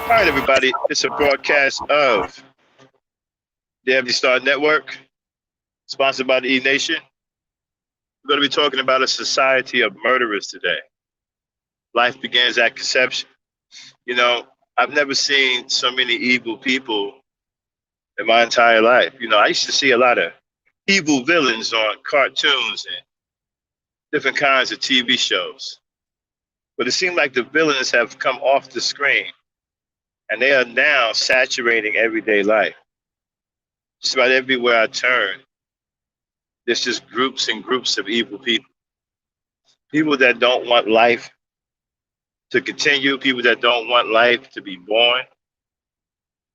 All right, everybody. It's a broadcast of the Ebony Star Network, sponsored by the E Nation. We're going to be talking about a society of murderers today. Life begins at conception. You know, I've never seen so many evil people in my entire life. I used to see a lot of evil villains on cartoons and different kinds of TV shows. But it seemed like the villains have come off the screen and they are now saturating everyday life. Just about everywhere I turn, there's just groups and groups of evil people. People that don't want life to continue, people that don't want life to be born.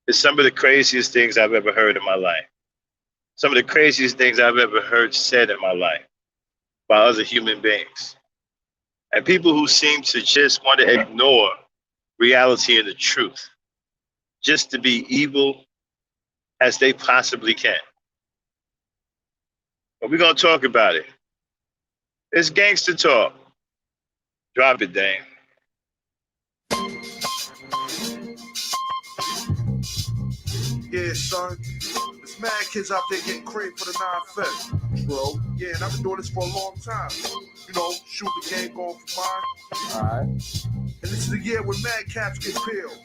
It's some of the craziest things I've ever heard in my life. Some of the craziest things I've ever heard said in my life by other human beings. And people who seem to just want to ignore reality and the truth, just to be evil as they possibly can. But we're going to talk about it. It's gangster talk. Drop it, Dame. Yeah, son. There's mad kids out there getting cream for the 9-5, bro. Yeah, and I've been doing this for a long time. Shoot the game going for mine. All right. And this is the year when mad caps get peeled.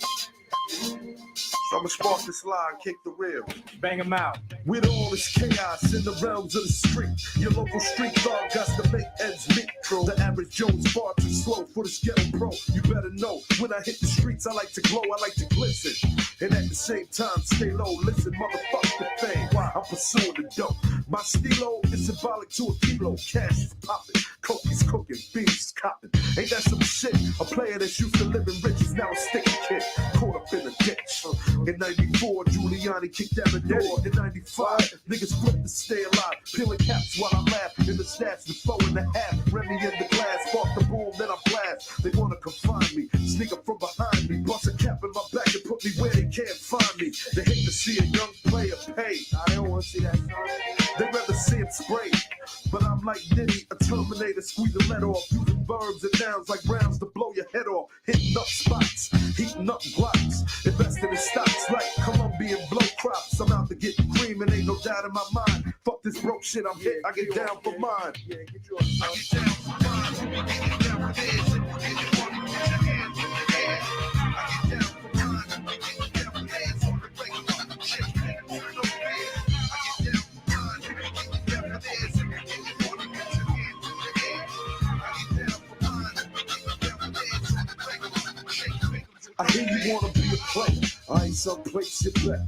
So I'ma spark this line, kick the reel. Bang them out. With all this chaos in the realms of the street, your local street dog got to make ends meet. The average Joe's far too slow for the ghetto pro. You better know, when I hit the streets, I like to glow, I like to glisten. And at the same time, stay low, listen, motherfuck the fame. I'm pursuing the dope. My stilo is symbolic to a kilo. Cash is popping, coke is cooking, beans is copping. Ain't that some shit? A player that's used to living rich is now a sticky kid, caught up in a ditch. In 94, Giuliani kicked down the door. In 95, niggas flipped to stay alive. Peeling caps while I laugh. In the stats, the 4.5. Remy in the glass, spark the boom, then I blast. They wanna confine me, sneak up from behind me. Bust a cap in my back and put me where they can't find me. They hate to see a young player pay. I don't wanna see that, son. They'd rather see it spray. But I'm like Diddy, a Terminator, squeeze the lead off. Using verbs and nouns like rounds to blow your head off. Hitting up spots, heating up blocks. Investing in stocks like Colombian blow crops. I'm out to get cream and ain't no doubt in my mind. Fuck this broke shit, I'm hit, I get down for mine. I get down for mine. I get down for this. I get down for mine. I get down for this. On the regular shit, no fear. I get down for mine. I get down for this. I hear you wanna be a player. I ain't someplace you bet.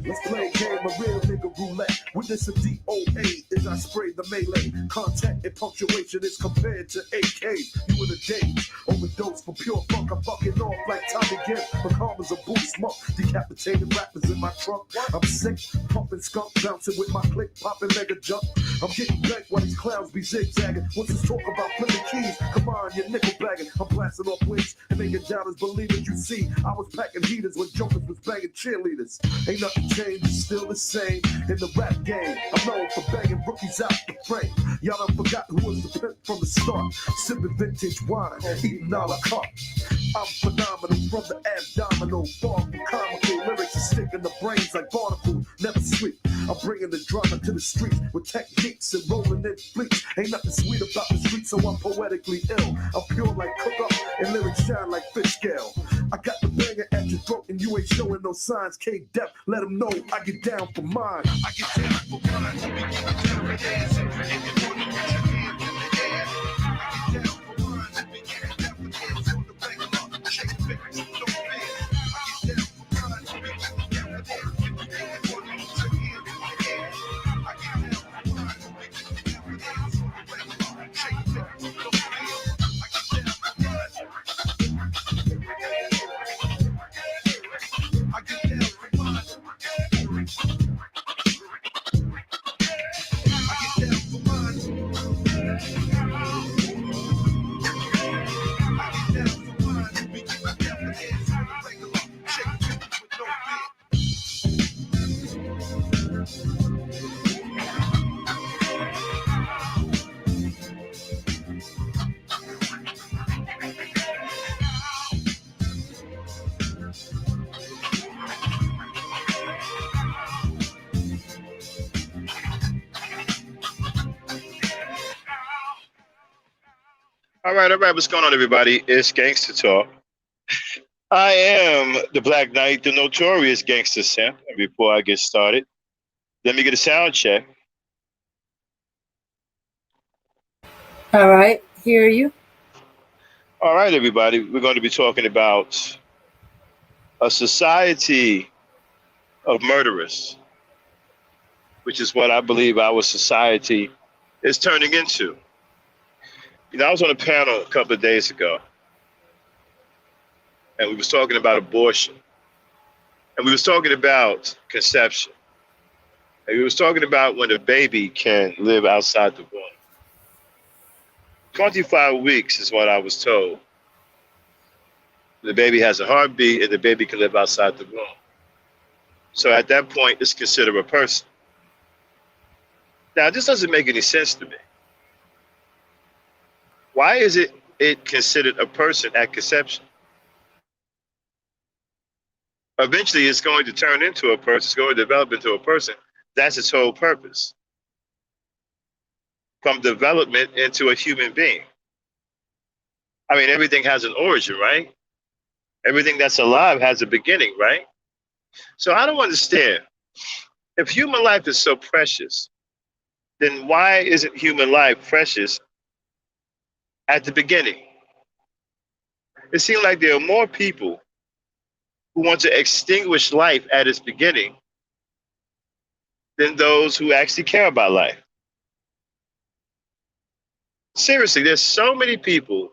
Let's play a game of real nigga roulette. With this a DOA as I spray the melee. Contact and punctuation is compared to AKs. You in a daze. Overdose for pure funk. I'm fucking off like Tommy Gibb. But karma's a booty smoke. Decapitated rappers in my trunk. I'm sick, pumping skunk, bouncing with my click, popping mega jump. I'm getting back while these clowns be zigzagging. What's this talk about flipping keys? Come on, you're nickel bagging. I'm blasting off wings and making doubters believe it. You see, I was packing heaters when jokers was banging cheerleaders. Ain't nothing changed, it's still the same in the rap game. I'm known for banging rookies out the frame. Y'all done forgot who was the pimp from the start. Sipping vintage wine, eating a la carte. I'm phenomenal from the abdominal. Far from comical lyrics and stick in the brains like barnacles. Never sleep. I'm bringing the drama to the streets with techniques and rolling in fleets. Ain't nothing sweet about the streets, so I'm poetically ill. I'm pure like cook up and lyrics shine like fish scale. I got the banger at your throat and you ain't showing no signs. K-Dep, let them know I get down for mine. I get down for mine. I get down for mine. I get down for mine. All right. What's going on, everybody? It's Gangsta Talk. I am the Black Knight, the notorious Gangsta Simp. And before I get started, let me get a sound check. All right, hear you. All right, everybody. We're going to be talking about a society of murderers, which is what I believe our society is turning into. I was on a panel a couple of days ago, and we was talking about abortion, and we was talking about conception, and we was talking about when a baby can live outside the womb. 25 weeks is what I was told. The baby has a heartbeat and the baby can live outside the womb. So at that point, it's considered a person. Now, this doesn't make any sense to me. Why is it considered a person at conception? Eventually, it's going to turn into a person. It's going to develop into a person. That's its whole purpose. From development into a human being. I mean, everything has an origin, right? Everything that's alive has a beginning, right? So I don't understand. If human life is so precious, then why isn't human life precious at the beginning? It seems like there are more people who want to extinguish life at its beginning than those who actually care about life. Seriously, there's so many people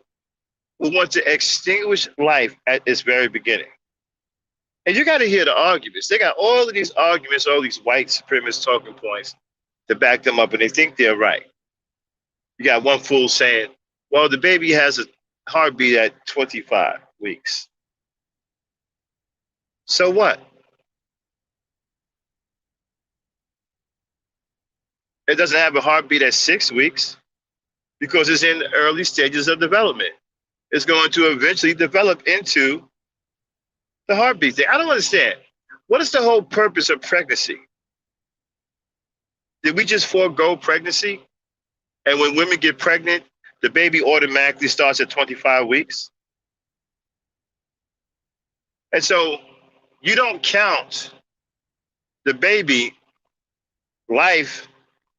who want to extinguish life at its very beginning. And you got to hear the arguments. They got all of these arguments, all these white supremacist talking points to back them up, and they think they're right. You got one fool saying, well, the baby has a heartbeat at 25 weeks. So what? It doesn't have a heartbeat at 6 weeks because it's in the early stages of development. It's going to eventually develop into the heartbeat thing. I don't understand. What is the whole purpose of pregnancy? Did we just forego pregnancy? And when women get pregnant, the baby automatically starts at 25 weeks? And so you don't count the baby life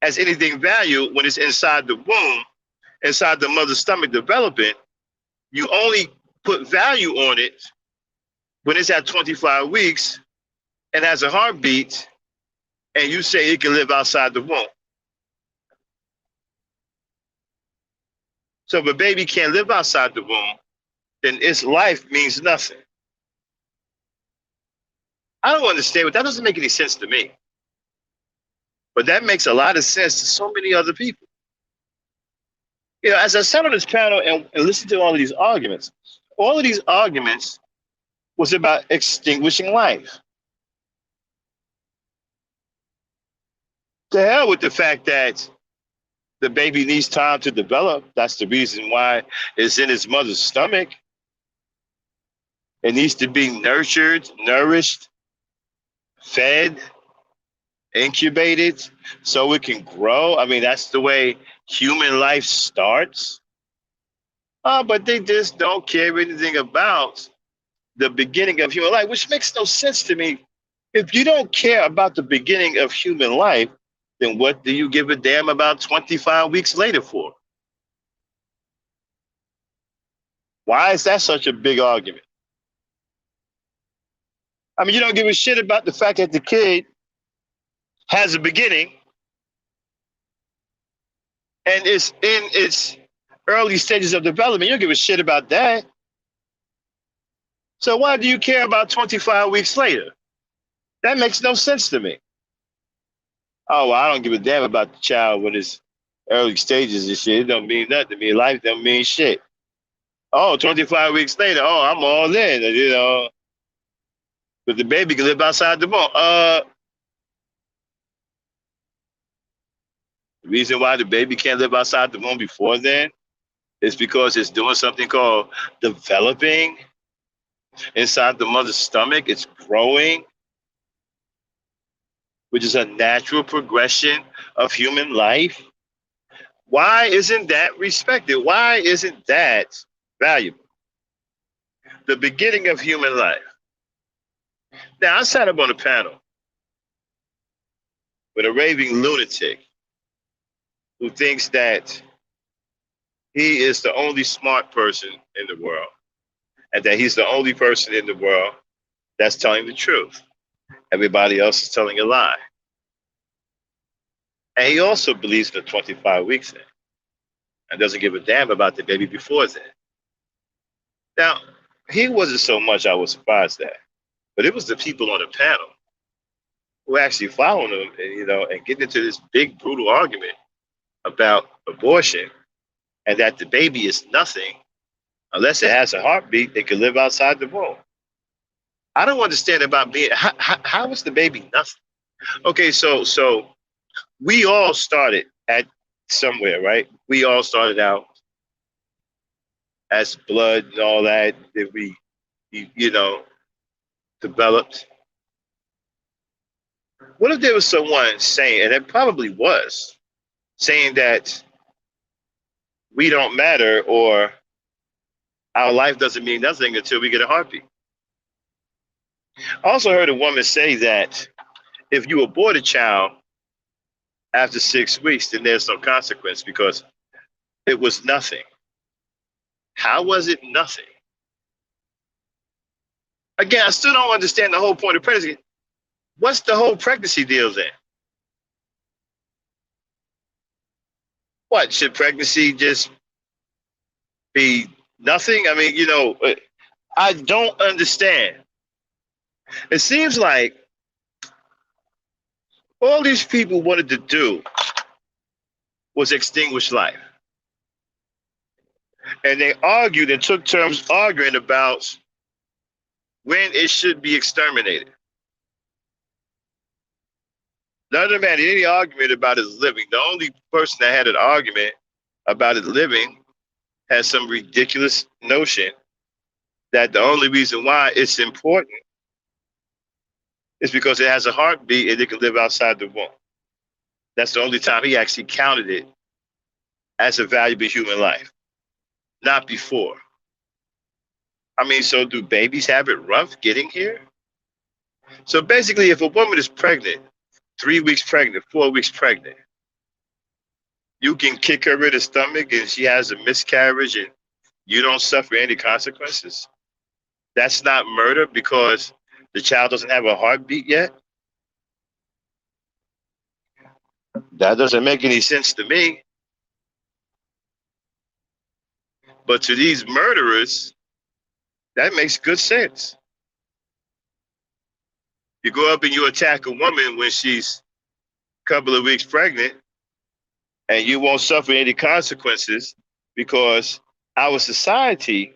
as anything valued when it's inside the womb, inside the mother's stomach developing. You only put value on it when it's at 25 weeks and has a heartbeat, and you say it can live outside the womb. So if a baby can't live outside the womb, then its life means nothing. I don't understand, but that doesn't make any sense to me. But that makes a lot of sense to so many other people. As I sat on this panel and listened to all of these arguments was about extinguishing life. To hell with the fact that the baby needs time to develop. That's the reason why it's in its mother's stomach. It needs to be nurtured, nourished, fed, incubated so it can grow. I mean, that's the way human life starts. But they just don't care anything about the beginning of human life, which makes no sense to me. If you don't care about the beginning of human life, then what do you give a damn about 25 weeks later for? Why is that such a big argument? I mean, you don't give a shit about the fact that the kid has a beginning and it's in its early stages of development. You don't give a shit about that. So why do you care about 25 weeks later? That makes no sense to me. Oh, well, I don't give a damn about the child when it's early stages and shit. It don't mean nothing to me. Life don't mean shit. Oh, 25 weeks later, oh, I'm all in, But the baby can live outside the womb. The reason why the baby can't live outside the womb before then is because it's doing something called developing inside the mother's stomach. It's growing, which is a natural progression of human life. Why isn't that respected? Why isn't that valuable? The beginning of human life. Now, I sat up on a panel with a raving lunatic who thinks that he is the only smart person in the world and that he's the only person in the world that's telling the truth. Everybody else is telling a lie. And he also believes in the 25 weeks in and doesn't give a damn about the baby before that. Now, he wasn't so much I was surprised at, but it was the people on the panel who actually following him and, and getting into this big, brutal argument about abortion and that the baby is nothing unless it has a heartbeat, it can live outside the womb. I don't understand about being, how is the baby nothing? Okay, so we all started at somewhere, right? We all started out as blood and all that we, developed. What if there was someone saying, and it probably was, saying that we don't matter or our life doesn't mean nothing until we get a heartbeat? I also heard a woman say that if you abort a child after 6 weeks, then there's no consequence because it was nothing. How was it nothing? Again, I still don't understand the whole point of pregnancy. What's the whole pregnancy deal then? What, should pregnancy just be nothing? I mean, I don't understand. It seems like all these people wanted to do was extinguish life. And they argued and took turns arguing about when it should be exterminated. None of them had any argument about it living. The only person that had an argument about it living has some ridiculous notion that the only reason why it's important is because it has a heartbeat and it can live outside the womb. That's the only time he actually counted it as a valuable human life, not before. I mean, so do babies have it rough getting here? So basically, if a woman is pregnant, 3 weeks pregnant, 4 weeks pregnant, you can kick her in the stomach and she has a miscarriage and you don't suffer any consequences. That's not murder because the child doesn't have a heartbeat yet. That doesn't make any sense to me. But to these murderers, that makes good sense. You go up and you attack a woman when she's a couple of weeks pregnant and you won't suffer any consequences because our society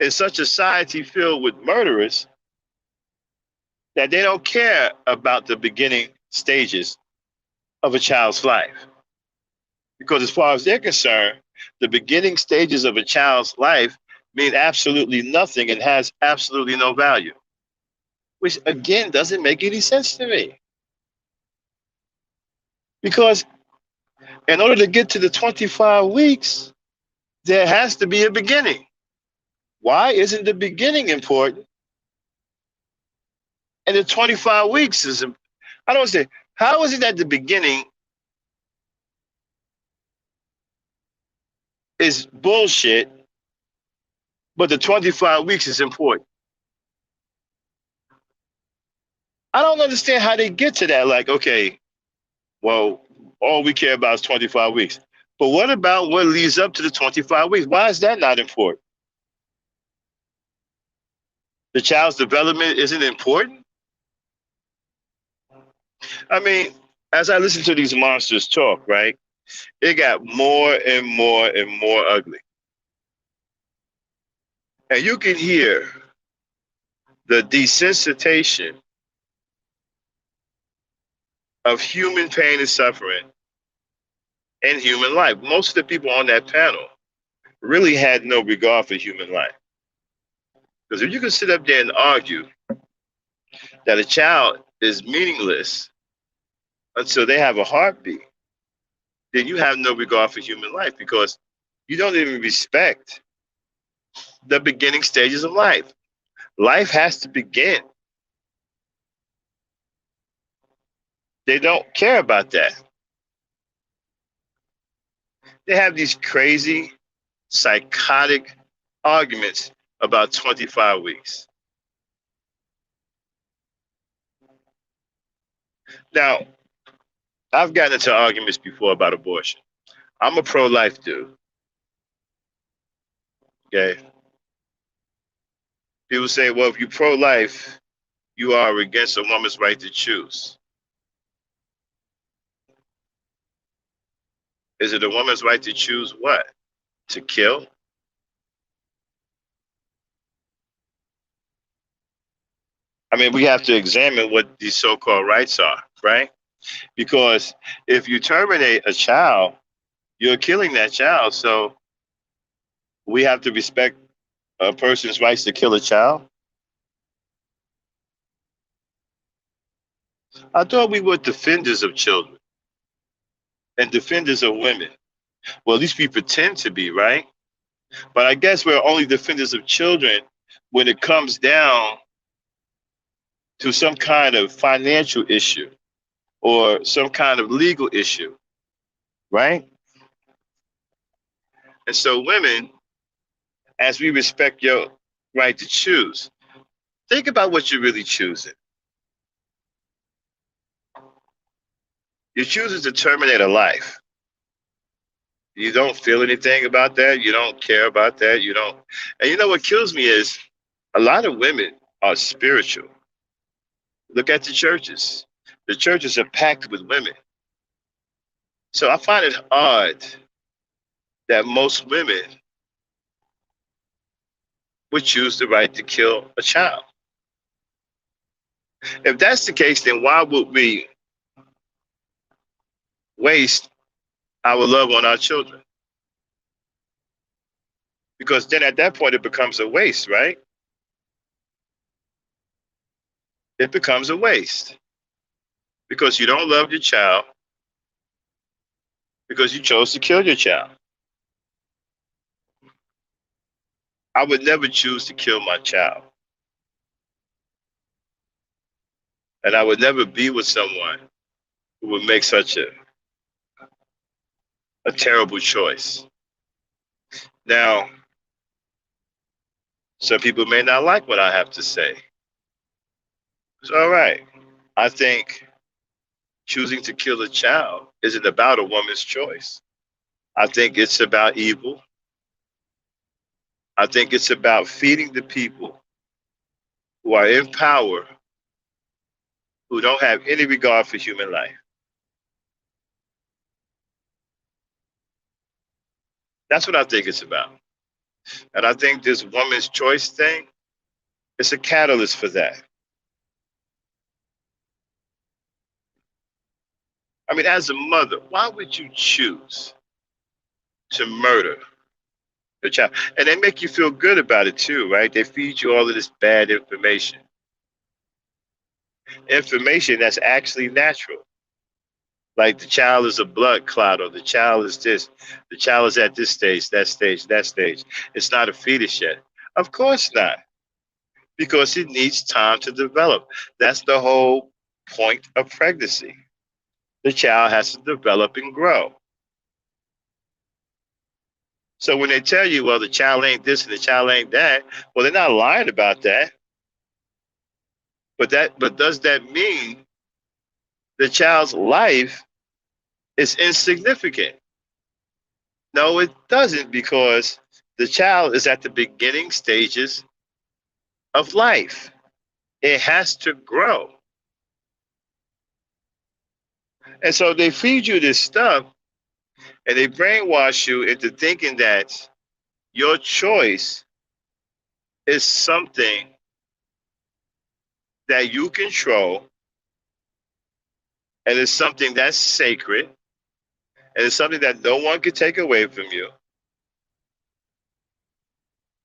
is such a society filled with murderers that they don't care about the beginning stages of a child's life. Because as far as they're concerned, the beginning stages of a child's life mean absolutely nothing and has absolutely no value, which again doesn't make any sense to me. Because in order to get to the 25 weeks, there has to be a beginning. Why isn't the beginning important? And the 25 weeks is, I don't understand. How is it that the beginning is bullshit, but the 25 weeks is important? I don't understand how they get to that. Like, okay, well, all we care about is 25 weeks. But what about what leads up to the 25 weeks? Why is that not important? The child's development isn't important? I mean, as I listen to these monsters talk, right, it got more and more and more ugly. And you can hear the desensitization of human pain and suffering in human life. Most of the people on that panel really had no regard for human life. Because if you can sit up there and argue that a child is meaningless until they have a heartbeat, then you have no regard for human life because you don't even respect the beginning stages of life. Life has to begin. They don't care about that. They have these crazy, psychotic arguments about 25 weeks. Now, I've gotten into arguments before about abortion. I'm a pro life dude. Okay. People say, well, if you're pro life, you are against a woman's right to choose. Is it a woman's right to choose what? To kill? I mean, we have to examine what these so called rights are, right? Because if you terminate a child, you're killing that child. So we have to respect a person's rights to kill a child. I thought we were defenders of children and defenders of women. Well, at least we pretend to be, right? But I guess we're only defenders of children when it comes down to some kind of financial issue or some kind of legal issue, right? And so, women, as we respect your right to choose, think about what you're really choosing. You're choosing to terminate a life. You don't feel anything about that. You don't care about that. You don't. And you know what kills me is a lot of women are spiritual. Look at the churches. The churches are packed with women. So I find it odd that most women would choose the right to kill a child. If that's the case, then why would we waste our love on our children? Because then at that point it becomes a waste, right? It becomes a waste because you don't love your child because you chose to kill your child. I would never choose to kill my child. And I would never be with someone who would make such a terrible choice. Now, some people may not like what I have to say. It's all right. I think choosing to kill a child isn't about a woman's choice. I think it's about evil. I think it's about feeding the people who are in power who don't have any regard for human life. That's what I think it's about. And I think this woman's choice thing is a catalyst for that. I mean, as a mother, why would you choose to murder the child? And they make you feel good about it too, right? They feed you all of this bad information. Information that's actually natural. Like the child is a blood clot, or the child is this, the child is at this stage, that stage, that stage. It's not a fetus yet. Of course not, because it needs time to develop. That's the whole point of pregnancy. The child has to develop and grow. So when they tell you, well, the child ain't this and the child ain't that, well, they're not lying about that. But does that mean the child's life is insignificant? No, it doesn't, because the child is at the beginning stages of life. It has to grow. And so they feed you this stuff and they brainwash you into thinking that your choice is something that you control, and it's something that's sacred, and it's something that no one can take away from you.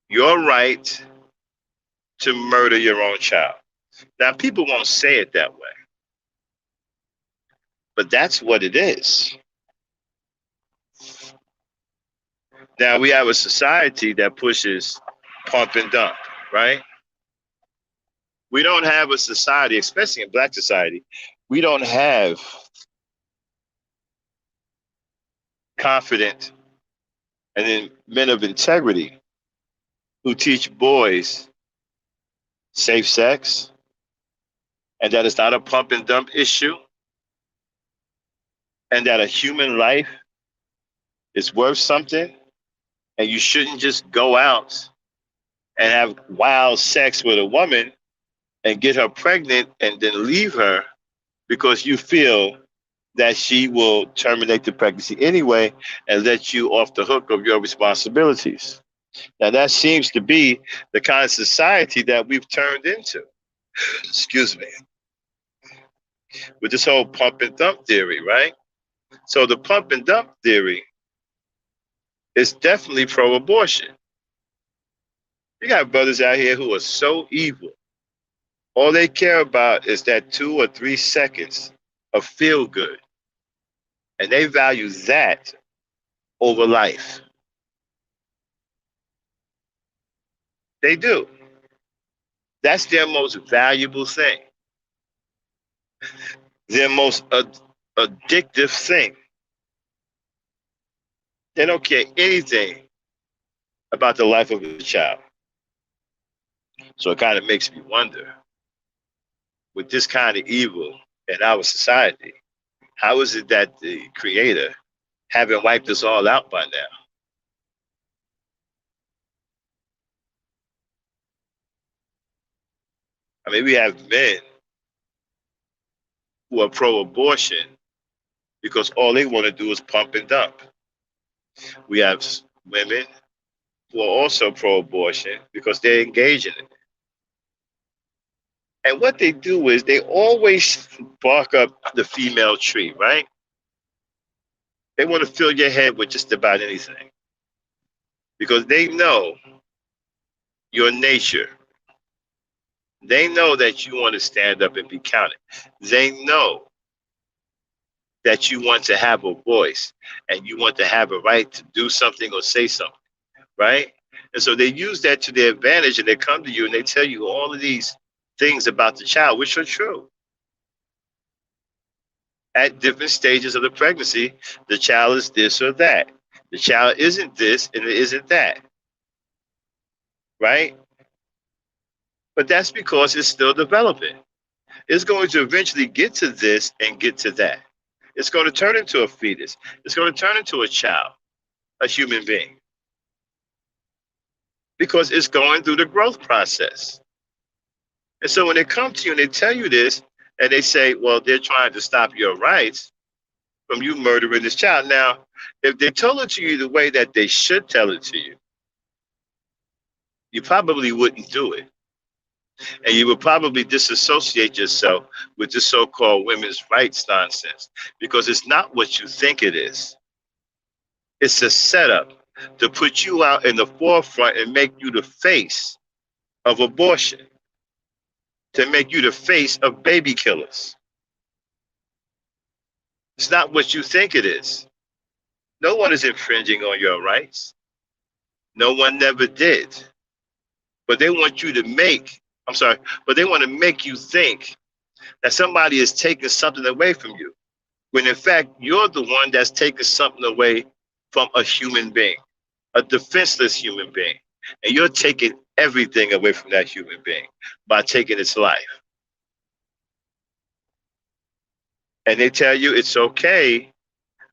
Your right to murder your own child. Now, people won't say it that way, but that's what it is. Now we have a society that pushes pump and dump, right? We don't have a society, especially in black society, we don't have confident and then men of integrity who teach boys safe sex and that it's not a pump and dump issue and that a human life is worth something and you shouldn't just go out and have wild sex with a woman and get her pregnant and then leave her because you feel that she will terminate the pregnancy anyway and let you off the hook of your responsibilities. Now, that seems to be the kind of society that we've turned into. Excuse me. With this whole pump and dump theory, right? So, the pump and dump theory is definitely pro abortion. You got brothers out here who are so evil. All they care about is that 2 or 3 seconds of feel good. And they value that over life. They do. That's their most valuable thing, their most addictive thing. They don't care anything about the life of a child. So it kind of makes me wonder, with this kind of evil in our society, how is it that the Creator haven't wiped us all out by now? I mean, we have men who are pro-abortion because all they want to do is pump and dump. We have women who are also pro-abortion because they engage in it. And what they do is they always bark up the female tree, right? They want to fill your head with just about anything because they know your nature. They know that you want to stand up and be counted. They know that you want to have a voice and you want to have a right to do something or say something, right? And so they use that to their advantage and they come to you and they tell you all of these things about the child, which are true. At different stages of the pregnancy, the child is this or that. The child isn't this and it isn't that, right? But that's because it's still developing. It's going to eventually get to this and get to that. It's going to turn into a fetus. It's going to turn into a child, a human being, because it's going through the growth process. And so when they come to you and they tell you this, and they say, well, they're trying to stop your rights from you murdering this child. Now, if they told it to you the way that they should tell it to you, you probably wouldn't do it. And you would probably disassociate yourself with this so-called women's rights nonsense because it's not what you think it is. It's a setup to put you out in the forefront and make you the face of abortion, to make you the face of baby killers. It's not what you think it is. No one is infringing on your rights. No one never did. But they want you to but they want to make you think that somebody is taking something away from you, when in fact, you're the one that's taking something away from a human being, a defenseless human being. And you're taking everything away from that human being by taking its life. And they tell you it's okay.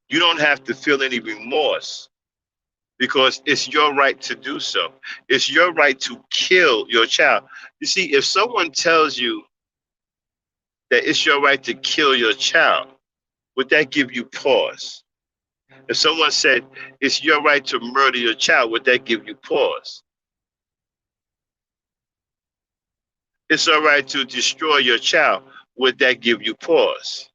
You don't have to feel any remorse because it's your right to do so. It's your right to kill your child. You see, if someone tells you that it's your right to kill your child, would that give you pause? If someone said it's your right to murder your child, would that give you pause? It's all right to destroy your child, would that give you pause?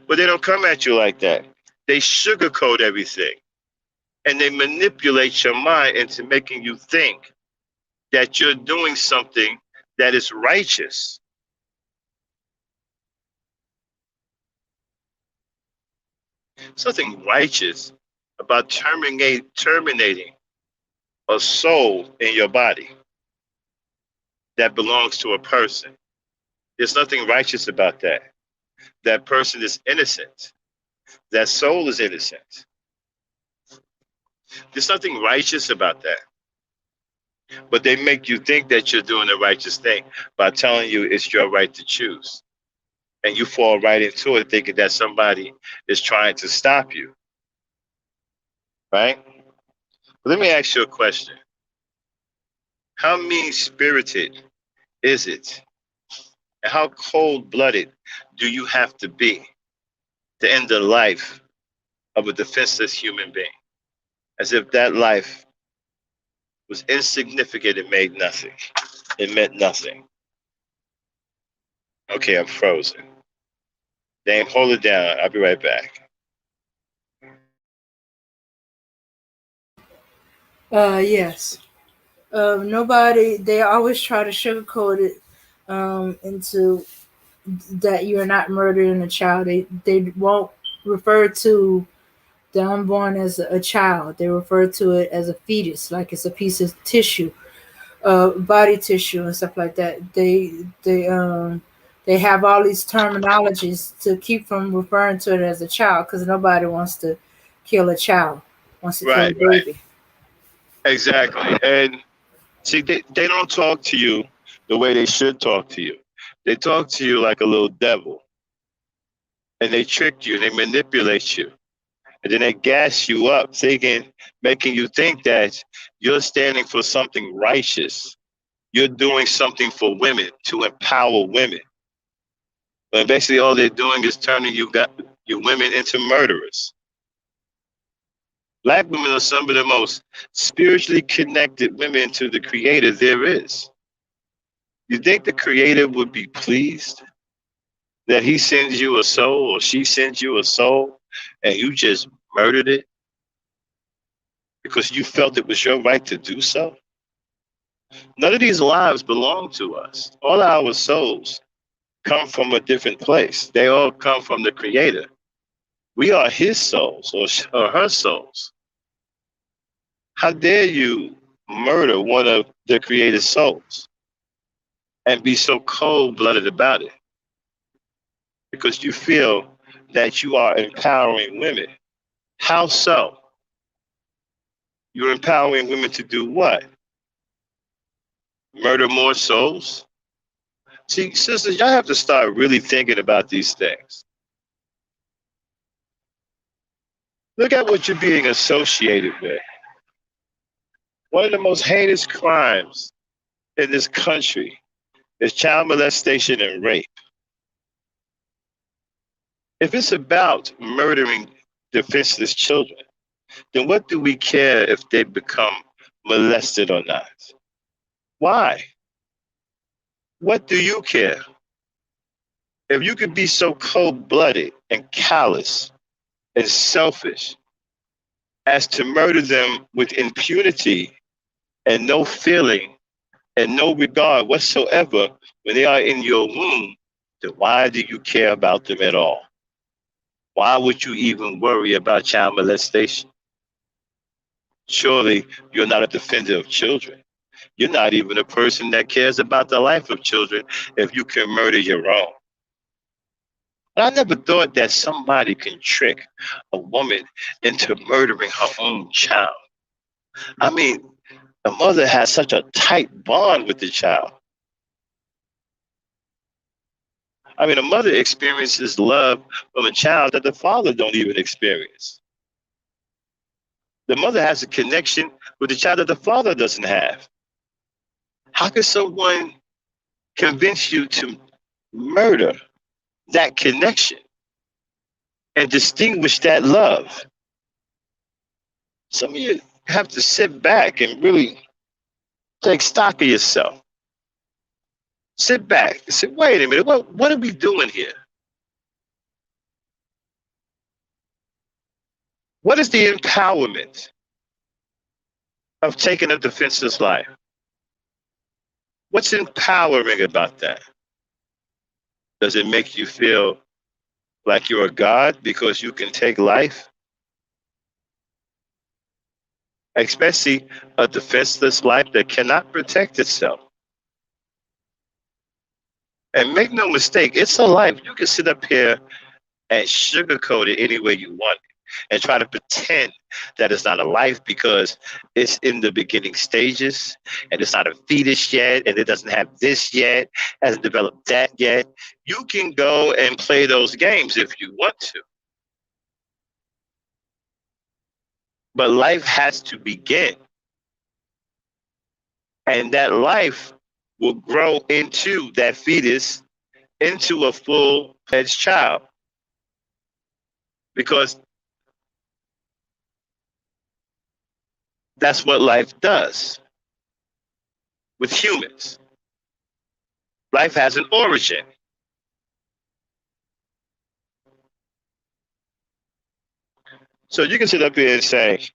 But they don't come at you like that. They sugarcoat everything. And they manipulate your mind into making you think that you're doing something that is righteous. Something righteous about terminating a soul in your body that belongs to a person. There's nothing righteous about that. That person is innocent. That soul is innocent. There's nothing righteous about that. But they make you think that you're doing the righteous thing by telling you it's your right to choose. And you fall right into it thinking that somebody is trying to stop you, right? Let me ask you a question. How mean spirited is it? And how cold blooded do you have to be to end the life of a defenseless human being? As if that life was insignificant and made nothing. It meant nothing. Okay, I'm frozen. Dame, hold it down. I'll be right back. Yes. Nobody. They always try to sugarcoat it into that you're not murdering a child. They won't refer to the unborn as a child. They refer to it as a fetus, like it's a piece of tissue, body tissue and stuff like that. They have all these terminologies to keep from referring to it as a child because nobody wants to kill a child, wants to kill a Right, baby. exactly. And see, they don't talk to you the way they should talk to you. They talk to you like a little devil, and they trick you, and they manipulate you, and then they gas you up, making you think that you're standing for something righteous. You're doing something for women to empower women. But basically, all they're doing is turning you women into murderers. Black women are some of the most spiritually connected women to the Creator there is. You think the Creator would be pleased that He sends you a soul or she sends you a soul and you just murdered it because you felt it was your right to do so? None of these lives belong to us. All our souls come from a different place. They all come from the Creator. We are His souls or her souls. How dare you murder one of the Creator's souls and be so cold blooded about it because you feel that you are empowering women? How so? You're empowering women to do what? Murder more souls? See, sisters, y'all have to start really thinking about these things. Look at what you're being associated with. One of the most heinous crimes in this country is child molestation and rape. If it's about murdering defenseless children, then what do we care if they become molested or not? Why? What do you care? If you could be so cold blooded and callous and selfish as to murder them with impunity and no feeling and no regard whatsoever when they are in your womb, then why do you care about them at all? Why would you even worry about child molestation? Surely you're not a defender of children. You're not even a person that cares about the life of children if you can murder your own. And I never thought that somebody can trick a woman into murdering her own child. I mean, the mother has such a tight bond with the child. I mean, a mother experiences love from a child that the father don't even experience. The mother has a connection with the child that the father doesn't have. How can someone convince you to murder that connection and distinguish that love? Some of you have to sit back and really take stock of yourself. Sit back and say, wait a minute, what are we doing here? What is the empowerment of taking a defenseless life? What's empowering about that? Does it make you feel like you're a god because you can take life, especially a defenseless life that cannot protect itself. And make no mistake, it's a life. You can sit up here and sugarcoat it any way you want and try to pretend that it's not a life because it's in the beginning stages and it's not a fetus yet and it doesn't have this yet, hasn't developed that yet. You can go and play those games if you want to. But life has to begin. And that life will grow into that fetus, into a full-fledged child. Because that's what life does with humans. Life has an origin. So you can sit up here and say,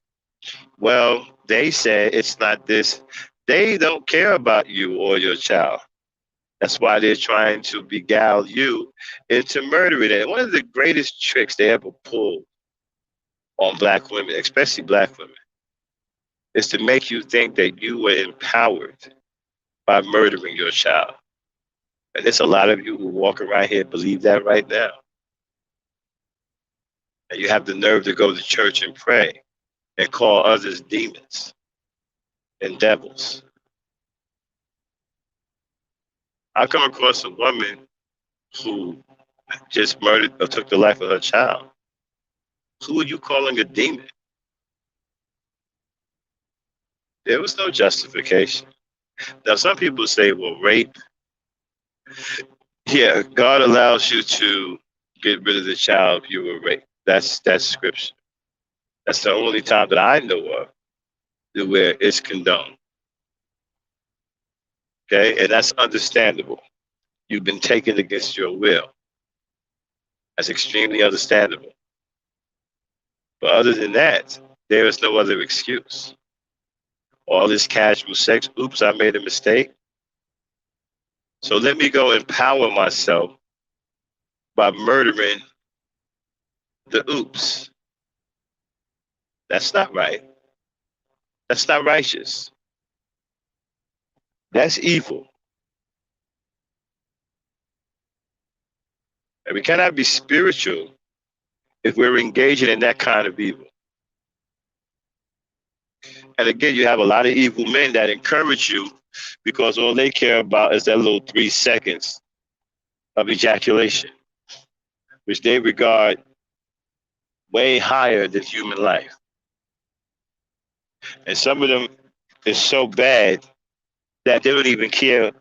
well, they said it's not this. They don't care about you or your child. That's why they're trying to beguile you into murdering it. And one of the greatest tricks they ever pulled on black women, especially black women, is to make you think that you were empowered by murdering your child. And there's a lot of you who walk around here believe that right now. And you have the nerve to go to church and pray and call others demons and devils. I come across a woman who just murdered or took the life of her child. Who are you calling a demon? There was no justification. Now, some people say, well, rape. Yeah, God allows you to get rid of the child if you were raped. That's scripture. That's the only time that I know of where it's condoned. Okay, and that's understandable. You've been taken against your will. That's extremely understandable. But other than that, there is no other excuse. All this casual sex, oops, I made a mistake. So let me go empower myself by murdering the oops. That's not right. That's not righteous. That's evil. And we cannot be spiritual if we're engaging in that kind of evil. And again, you have a lot of evil men that encourage you because all they care about is that little 3 seconds of ejaculation, which they regard way higher than human life. And some of them is so bad that they don't even care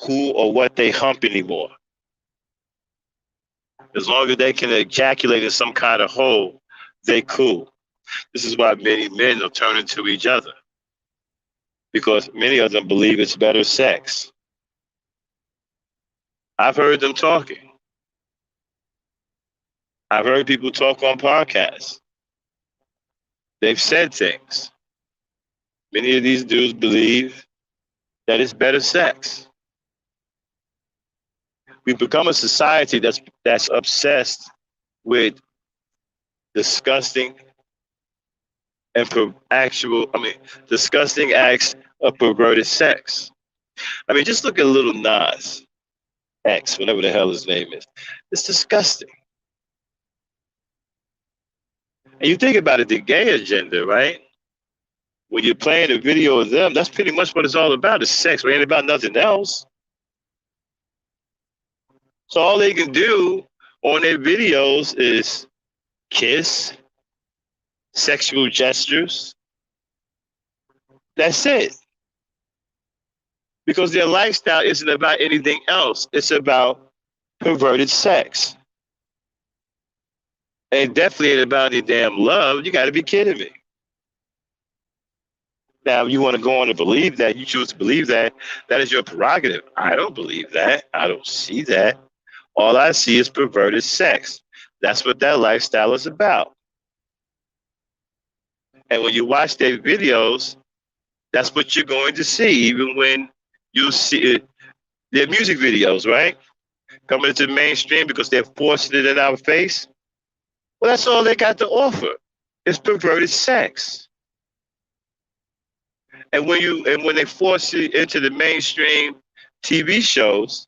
who or what they hump anymore. As long as they can ejaculate in some kind of hole, they cool. This is why many men are turning to each other, because many of them believe it's better sex. I've heard them talking. I've heard people talk on podcasts. They've said things. Many of these dudes believe that it's better sex. We've become a society that's obsessed with disgusting disgusting acts of perverted sex. I mean, just look at little Nas X, whatever the hell his name is. It's disgusting. And you think about it, the gay agenda, right? When you're playing a video of them, that's pretty much what it's all about. It's sex. It ain't about nothing else. So all they can do on their videos is kiss, sexual gestures. That's it. Because their lifestyle isn't about anything else. It's about perverted sex. And definitely ain't about any damn love. You got to be kidding me. Now, you want to go on and believe that, you choose to believe that, that is your prerogative. I don't believe that. I don't see that. All I see is perverted sex. That's what that lifestyle is about. And when you watch their videos, that's what you're going to see, even when you see it, their music videos, right? coming into the mainstream because they're forcing it in our face. Well, that's all they got to offer. It's perverted sex. And when they force it into the mainstream TV shows,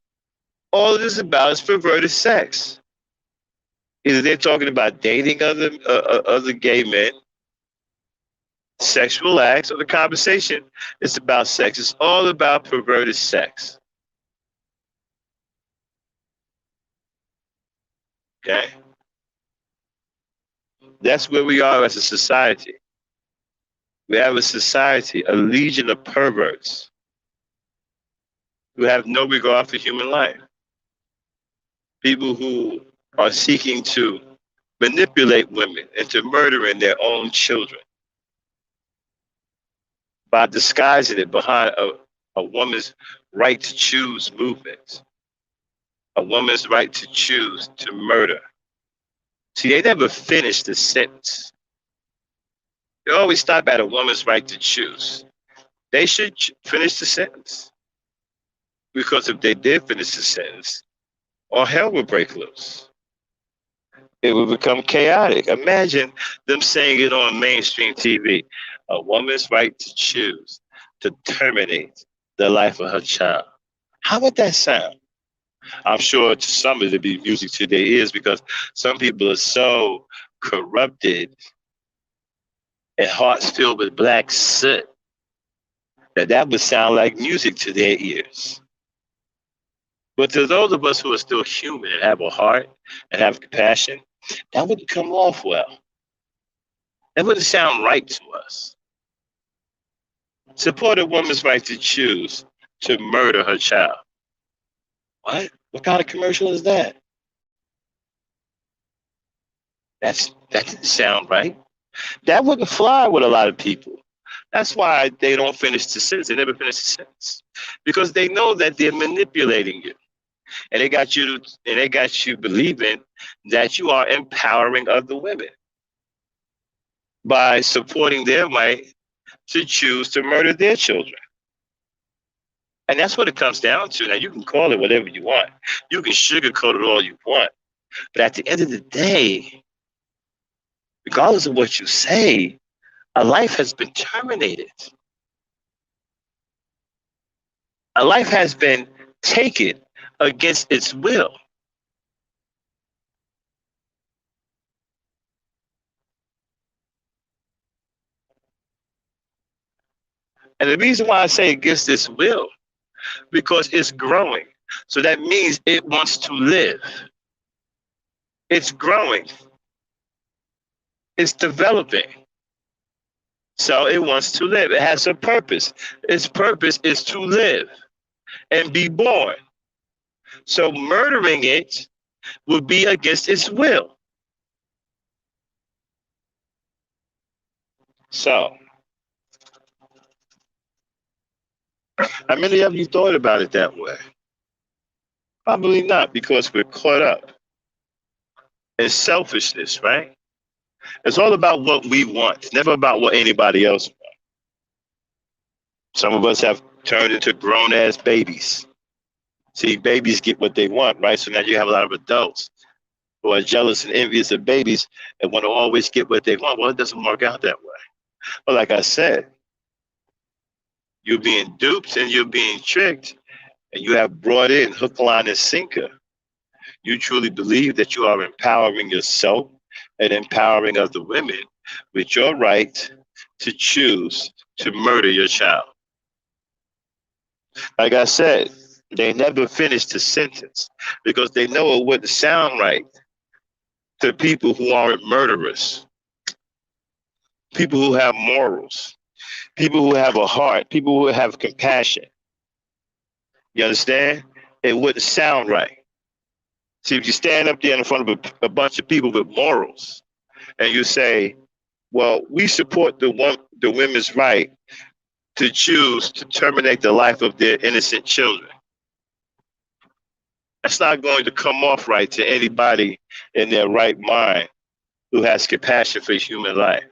all it is about is perverted sex. Either they're talking about dating other gay men, sexual acts, or the conversation is about sex. It's all about perverted sex. Okay, that's where we are as a society. We have a society, a legion of perverts who have no regard for human life. People who are seeking to manipulate women into murdering their own children by disguising it behind a woman's right to choose movement, a woman's right to choose to murder. See, they never finish the sentence. They always stop at a woman's right to choose. They should finish the sentence. Because if they did finish the sentence, all hell would break loose. It would become chaotic. Imagine them saying it on mainstream TV. A woman's right to choose to terminate the life of her child. How would that sound? I'm sure to some it'd be music to their ears because some people are so corrupted and hearts filled with black soot that would sound like music to their ears. But to those of us who are still human and have a heart and have compassion, that wouldn't come off well. That wouldn't sound right to us. Support a woman's right to choose to murder her child. What? What kind of commercial is that? That didn't sound right. That wouldn't fly with a lot of people. That's why they don't finish the sentence. They never finish the sentence because they know that they're manipulating you, and they got you believing that you are empowering other women by supporting their right to choose to murder their children. And that's what it comes down to. Now, you can call it whatever you want. You can sugarcoat it all you want. But at the end of the day, regardless of what you say, a life has been terminated. A life has been taken against its will. And the reason why I say against its will, because it's growing. So that means it wants to live. It's growing. It's developing. So it wants to live. It has a purpose. Its purpose is to live and be born. So murdering it would be against its will. So, how many of you thought about it that way? Probably not, because we're caught up in selfishness, right? It's all about what we want, never about what anybody else wants. Some of us have turned into grown ass babies. See, babies get what they want, right? So now you have a lot of adults who are jealous and envious of babies and want to always get what they want. Well, it doesn't work out that way. But like I said, you're being duped and you're being tricked, and you have brought in hook, line, and sinker. You truly believe that you are empowering yourself and empowering other women with your right to choose to murder your child. Like I said, they never finish the sentence because they know it wouldn't sound right to people who aren't murderers, people who have morals, people who have a heart, people who have compassion. You understand? It wouldn't sound right. See, if you stand up there in front of a bunch of people with morals and you say, well, we support the women's right to choose to terminate the life of their innocent children. That's not going to come off right to anybody in their right mind who has compassion for human life.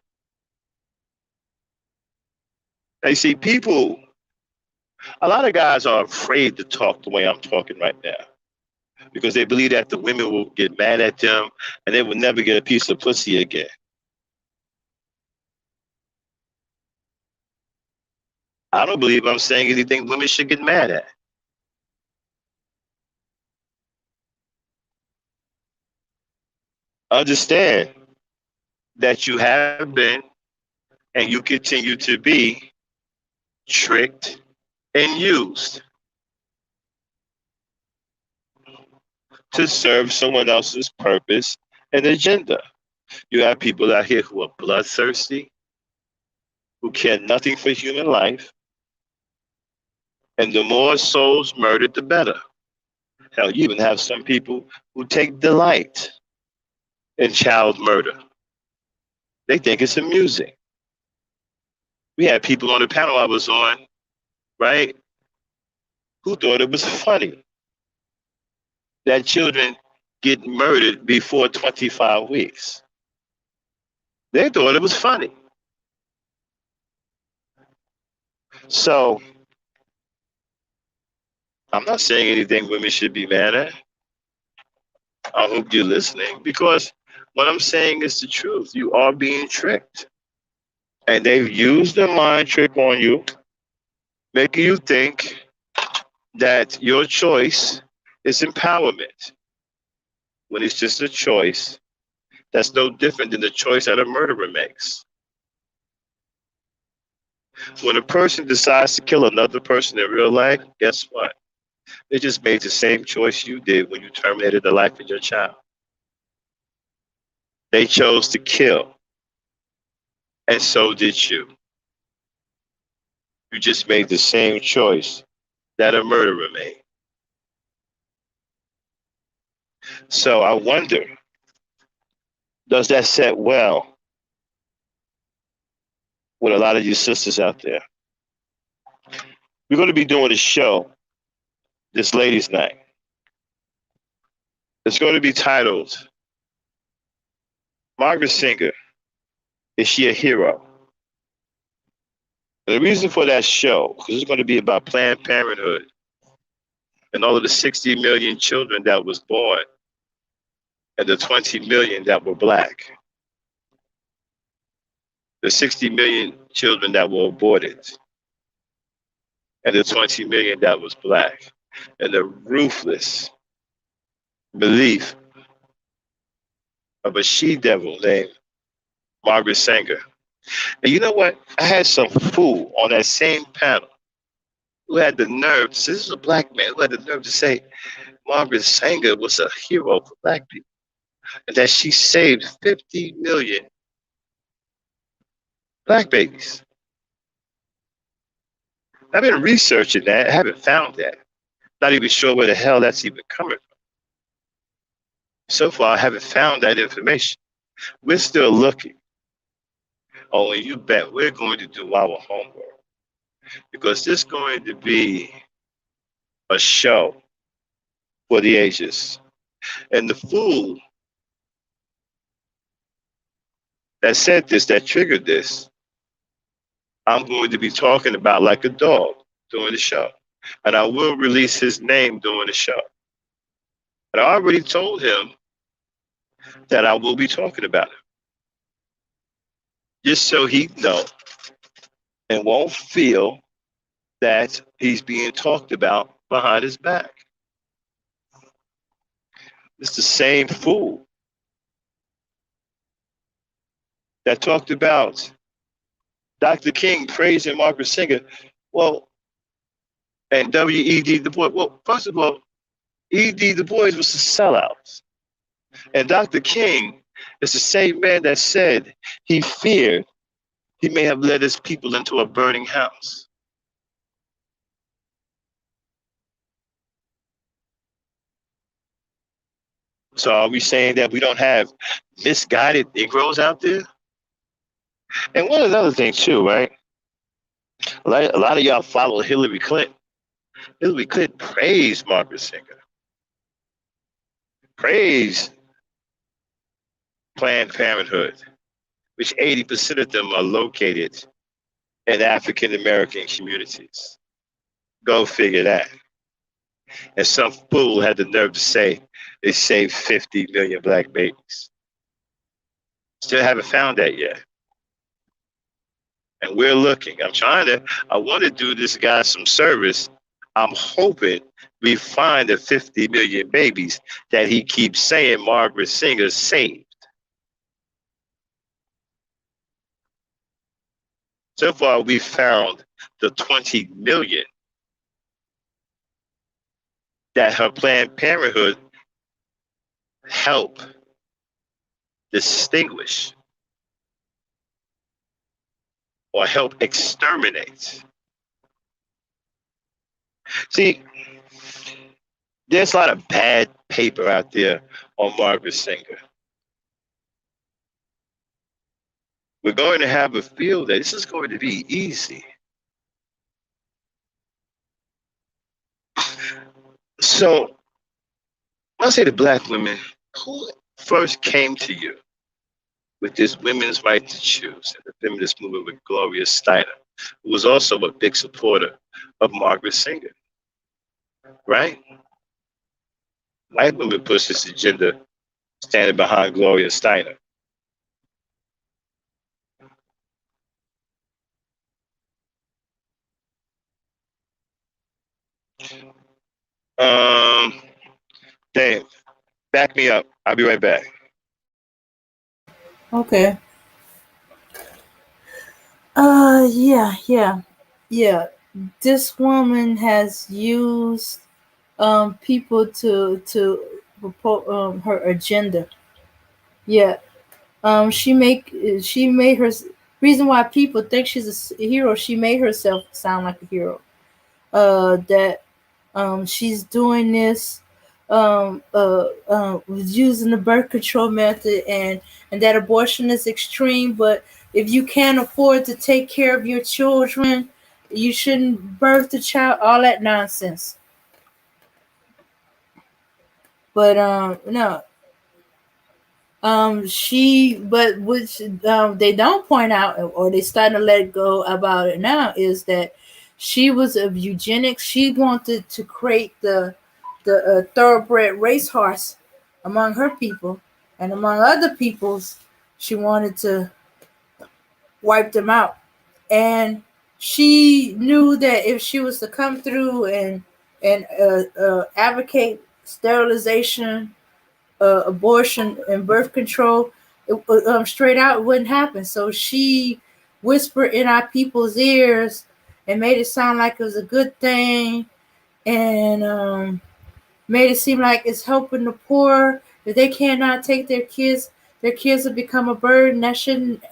Now, you see, a lot of guys are afraid to talk the way I'm talking right now. because they believe that the women will get mad at them and they will never get a piece of pussy again. I don't believe I'm saying anything women should get mad at. Understand that you have been and you continue to be tricked and used to serve someone else's purpose and agenda. You have people out here who are bloodthirsty, who care nothing for human life, and the more souls murdered, the better. Hell, you even have some people who take delight in child murder. They think it's amusing. We had people on the panel I was on, right, who thought it was funny that children get murdered before 25 weeks. They thought it was funny. So I'm not saying anything women should be mad at. I hope you're listening because what I'm saying is the truth. You are being tricked. And they've used the mind trick on you, making you think that your choice is empowerment when it's just a choice that's no different than the choice that a murderer makes. When a person decides to kill another person in real life, guess what? They just made the same choice you did when you terminated the life of your child. They chose to kill, and so did you. You just made the same choice that a murderer made. So I wonder, does that set well with a lot of you sisters out there? We're going to be doing a show this ladies' night. It's going to be titled Margaret Sanger, Is She a Hero? And the reason for that show, because it's going to be about Planned Parenthood and all of the 60 million children that was born and the 20 million that were black. The 60 million children that were aborted and the 20 million that was black. And the ruthless belief of a she-devil named Margaret Sanger. And you know what? I had some fool on that same panel who had the nerve to say, this is a black man who had the nerve to say Margaret Sanger was a hero for black people and that she saved 50 million black babies. I've been researching that. I haven't found that. Not even sure where the hell that's even coming from. So far, I haven't found that information. We're still looking. Only you bet we're going to do our homework because this is going to be a show for the ages. And the fool that said this, that triggered this, I'm going to be talking about like a dog during the show. And I will release his name during the show. And I already told him that I will be talking about him. Just so he know and won't feel that he's being talked about behind his back. It's the same fool that talked about Dr. King praising Margaret Sanger. Well, and W.E.D. Du Bois. Well, first of all, E.D. Du Bois was a sellout. And Dr. King is the same man that said he feared he may have led his people into a burning house. So are we saying that we don't have misguided Negroes out there? And one another thing too, right? A lot of y'all follow Hillary Clinton. Hillary Clinton praised Margaret Sanger. Praised Planned Parenthood, which 80% of them are located in African American communities. Go figure that. And some fool had the nerve to say they saved 50 million black babies. Still haven't found that yet. And we're looking. I want to do this guy some service. I'm hoping we find the 50 million babies that he keeps saying Margaret Sanger saved. So far, we found the 20 million that her Planned Parenthood helped distinguish or help exterminate. See, there's a lot of bad paper out there on Margaret Sanger. We're going to have a feel that this is going to be easy. So, I say to black women, who first came to you with this women's right to choose and the feminist movement with Gloria Steinem, who was also a big supporter of Margaret Sanger, right? White women pushed this agenda standing behind Gloria Steinem. Dave, back me up. I'll be right back. Okay. Yeah. This woman has used people to propose her agenda. Yeah. She made her reason why people think she's a hero. She made herself sound like a hero. That she's doing this with using the birth control method, and that abortion is extreme, but if you can't afford to take care of your children, you shouldn't birth the child, all that nonsense. But no, but which they don't point out, or they starting to let go about it now, is that she was of eugenics. She wanted to create the thoroughbred racehorse among her people, and among other peoples, she wanted to wipe them out. And she knew that if she was to come through and advocate sterilization, abortion, and birth control, straight out, it wouldn't happen. So she whispered in our people's ears and made it sound like it was a good thing, and made it seem like it's helping the poor. If they cannot take their kids will become a burden.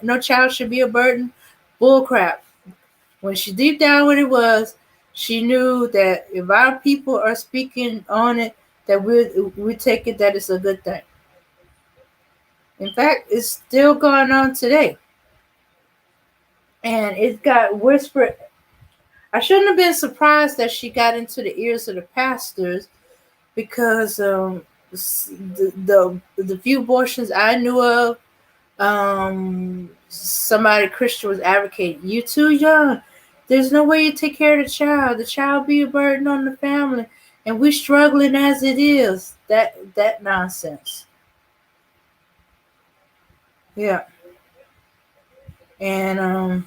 No child should be a burden. Bull crap. When she deep down what it was, she knew that if our people are speaking on it, that we take it that it's a good thing. In fact, it's still going on today. And it got whispered. I shouldn't have been surprised that she got into the ears of the pastors, because the few abortions I knew of, somebody Christian was advocating, you too young. There's no way you take care of the child. The child be a burden on the family, and we're struggling as it is. That nonsense. Yeah. And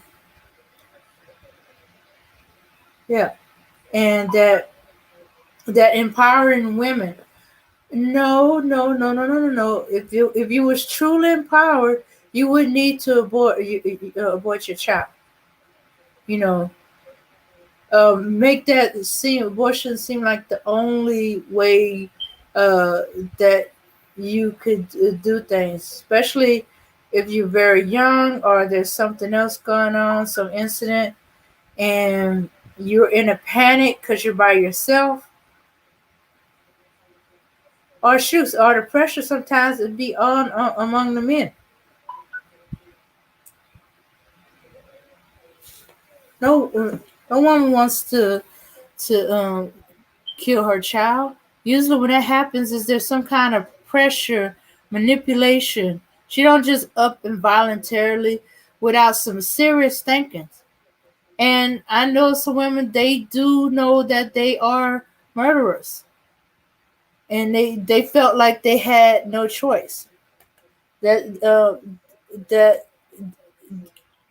yeah, and that empowering women. No. If you was truly empowered, you wouldn't need to abort your child. You know, make that abortion seem like the only way that you could do things, especially if you're very young or there's something else going on, some incident, and you're in a panic because you're by yourself. Or shoot, or the pressure sometimes would be on among the men. No woman wants to kill her child. Usually, when that happens, is there some kind of pressure, manipulation? She don't just up involuntarily without some serious thinking. And I know some women, they do know that they are murderers, and they felt like they had no choice. That that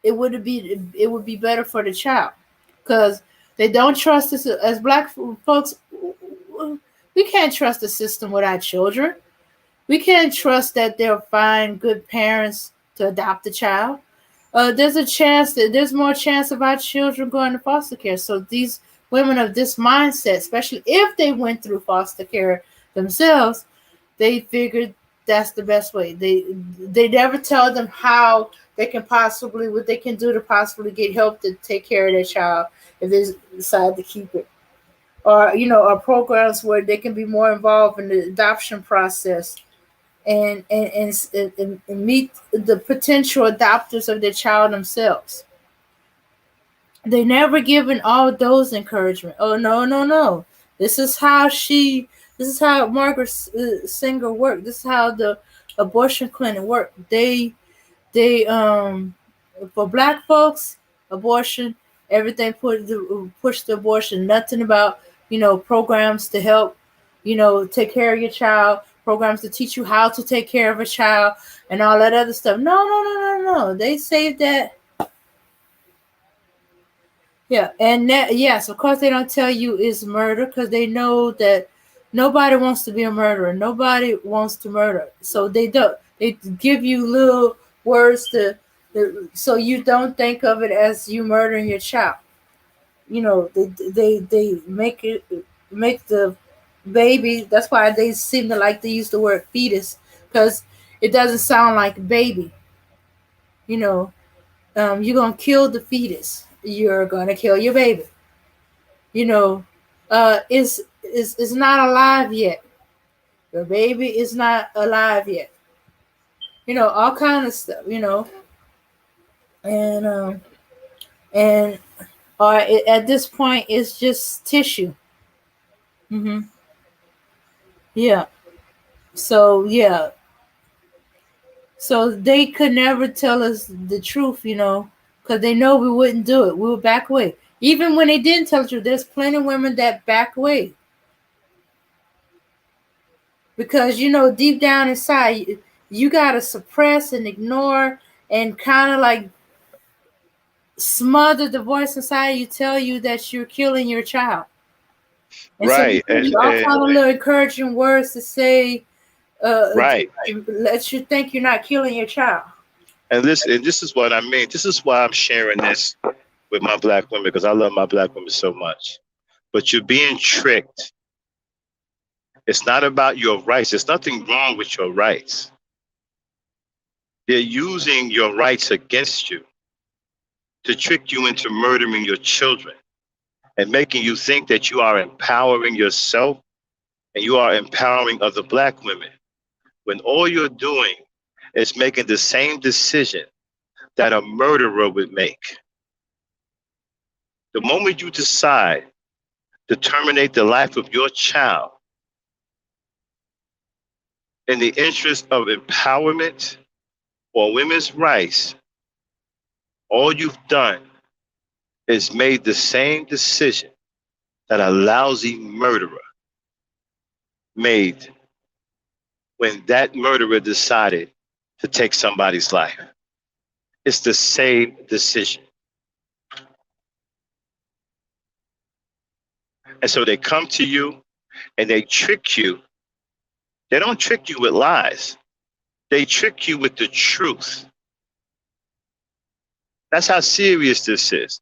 it would be better for the child, because they don't trust us as black folks. We can't trust the system with our children. We can't trust that they'll find good parents to adopt a child. There's a chance that there's more chance of our children going to foster care. So these women of this mindset, especially if they went through foster care themselves, they figured that's the best way. They never tell them how they can possibly what they can do to possibly get help to take care of their child if they decide to keep it, or or programs where they can be more involved in the adoption process, and meet the potential adopters of their child themselves. They never given all those encouragement. Oh, no, no, no! This is how she. This is how Margaret Singer worked. This is how the abortion clinic worked. They for black folks, abortion, everything push the abortion. Nothing about programs to help take care of your child, programs to teach you how to take care of a child, and all that other stuff. No, no, no, no, no. They saved that. Yeah, and that, yes, of course they don't tell you it's murder, because they know that nobody wants to be a murderer. Nobody wants to murder, so they don't. They give you little words so you don't think of it as you murdering your child. They make the baby. That's why they seem to like to use the word fetus, because it doesn't sound like baby. You know, you're gonna kill the fetus. You're gonna kill your baby. you know, is not alive yet. Your baby is not alive yet. All kind of stuff. And and at this point, it's just tissue. hmm Yeah. So yeah. So they could never tell us the truth, because they know we wouldn't do it. We would back away. Even when they didn't tell the truth, there's plenty of women that back away, because deep down inside, you gotta suppress and ignore and kind of like smother the voice inside you tell you that you're killing your child, and so Right. you give you all kind of little encouraging words to say, Right. to let you think you're not killing your child. And this is what I mean. This is why I'm sharing this with my black women, because I love my black women so much. But you're being tricked. It's not about your rights. There's nothing wrong with your rights. They're using your rights against you to trick you into murdering your children and making you think that you are empowering yourself and you are empowering other black women, when all you're doing is making the same decision that a murderer would make. The moment you decide to terminate the life of your child in the interest of empowerment or women's rights, all you've done is made the same decision that a lousy murderer made when that murderer decided to take somebody's life. It's the same decision. And so they come to you and they trick you. They don't trick you with lies. They trick you with the truth. That's how serious this is.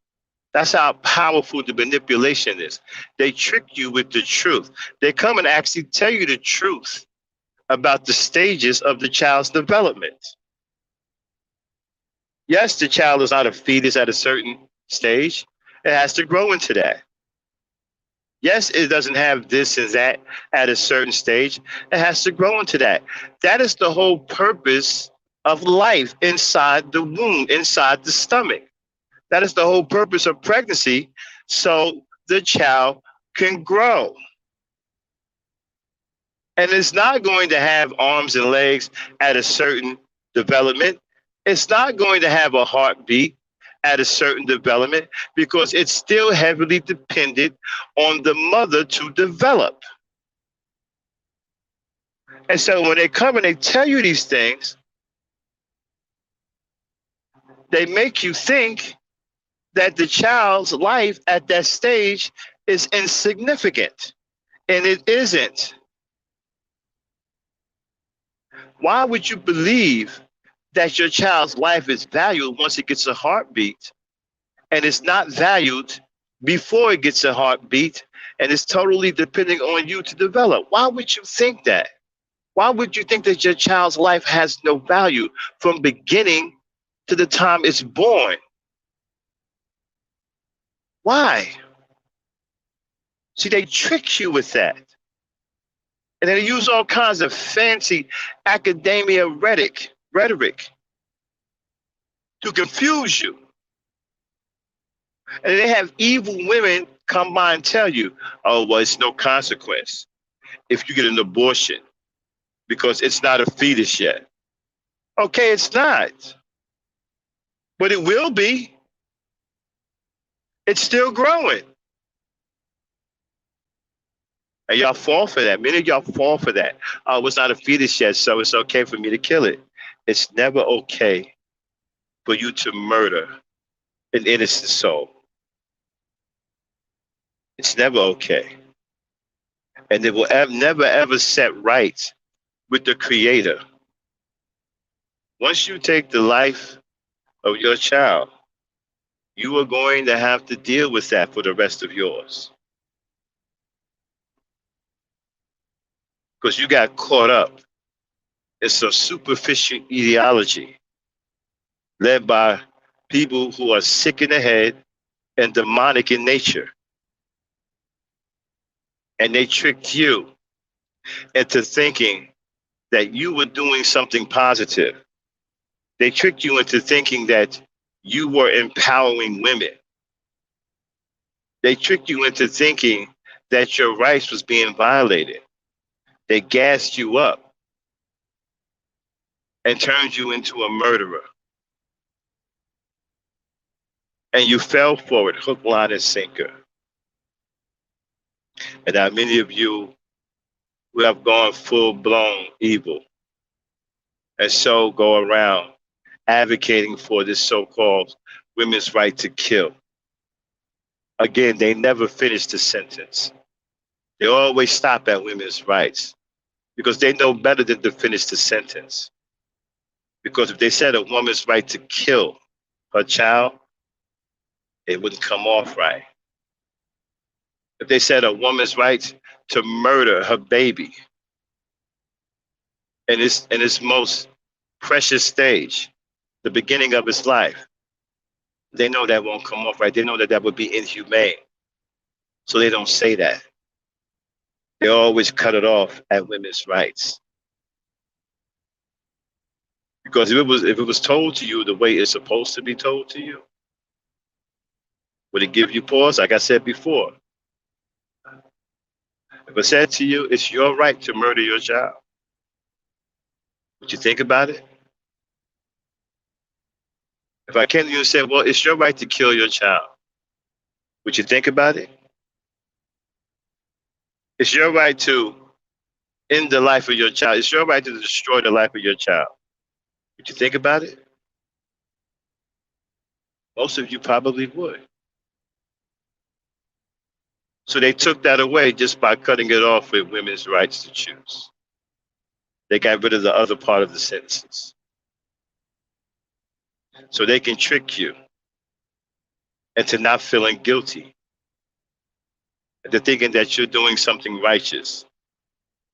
That's how powerful the manipulation is. They trick you with the truth. They come and actually tell you the truth about the stages of the child's development. Yes, the child is not a fetus at a certain stage. It has to grow into that. Yes, it doesn't have this and that at a certain stage. It has to grow into that. That is the whole purpose of life inside the womb, inside the stomach. That is the whole purpose of pregnancy, so the child can grow. And it's not going to have arms and legs at a certain development. It's not going to have a heartbeat at a certain development because it's still heavily dependent on the mother to develop. And so when they come and they tell you these things, they make you think that the child's life at that stage is insignificant. And it isn't. Why would you believe that your child's life is valued once it gets a heartbeat and it's not valued before it gets a heartbeat and it's totally depending on you to develop? Why would you think that? Why would you think that your child's life has no value from beginning to the time it's born? Why? See, they trick you with that. And they use all kinds of fancy academia rhetoric to confuse you. And they have evil women come by and tell you, oh, well, it's no consequence if you get an abortion because it's not a fetus yet. Okay, it's not. But it will be. It's still growing. And y'all fall for that. Many of y'all fall for that. Oh, it's not a fetus yet, so it's okay for me to kill it. It's never okay for you to murder an innocent soul. It's never okay. And it will never, ever set right with the Creator. Once you take the life of your child, you are going to have to deal with that for the rest of yours. Because you got caught up in some superficial ideology led by people who are sick in the head and demonic in nature. And they tricked you into thinking that you were doing something positive. They tricked you into thinking that you were empowering women. They tricked you into thinking that your rights was being violated. They gassed you up and turned you into a murderer. And you fell for it, hook, line, and sinker. And now many of you who have gone full-blown evil and so go around advocating for this so-called women's right to kill. Again, they never finish the sentence. They always stop at women's rights because they know better than to finish the sentence. Because if they said a woman's right to kill her child, it wouldn't come off right. If they said a woman's right to murder her baby in its most precious stage, the beginning of its life, they know that won't come off right. They know that that would be inhumane. So they don't say that. They always cut it off at women's rights. Because if it was told to you the way it's supposed to be told to you, would it give you pause? Like I said before, if I said to you, it's your right to murder your child, would you think about it? If I came to you and said, well, it's your right to kill your child, would you think about it? It's your right to end the life of your child. It's your right to destroy the life of your child. Would you think about it? Most of you probably would. So they took that away just by cutting it off with women's rights to choose. They got rid of the other part of the sentences. So they can trick you into not feeling guilty, into thinking that you're doing something righteous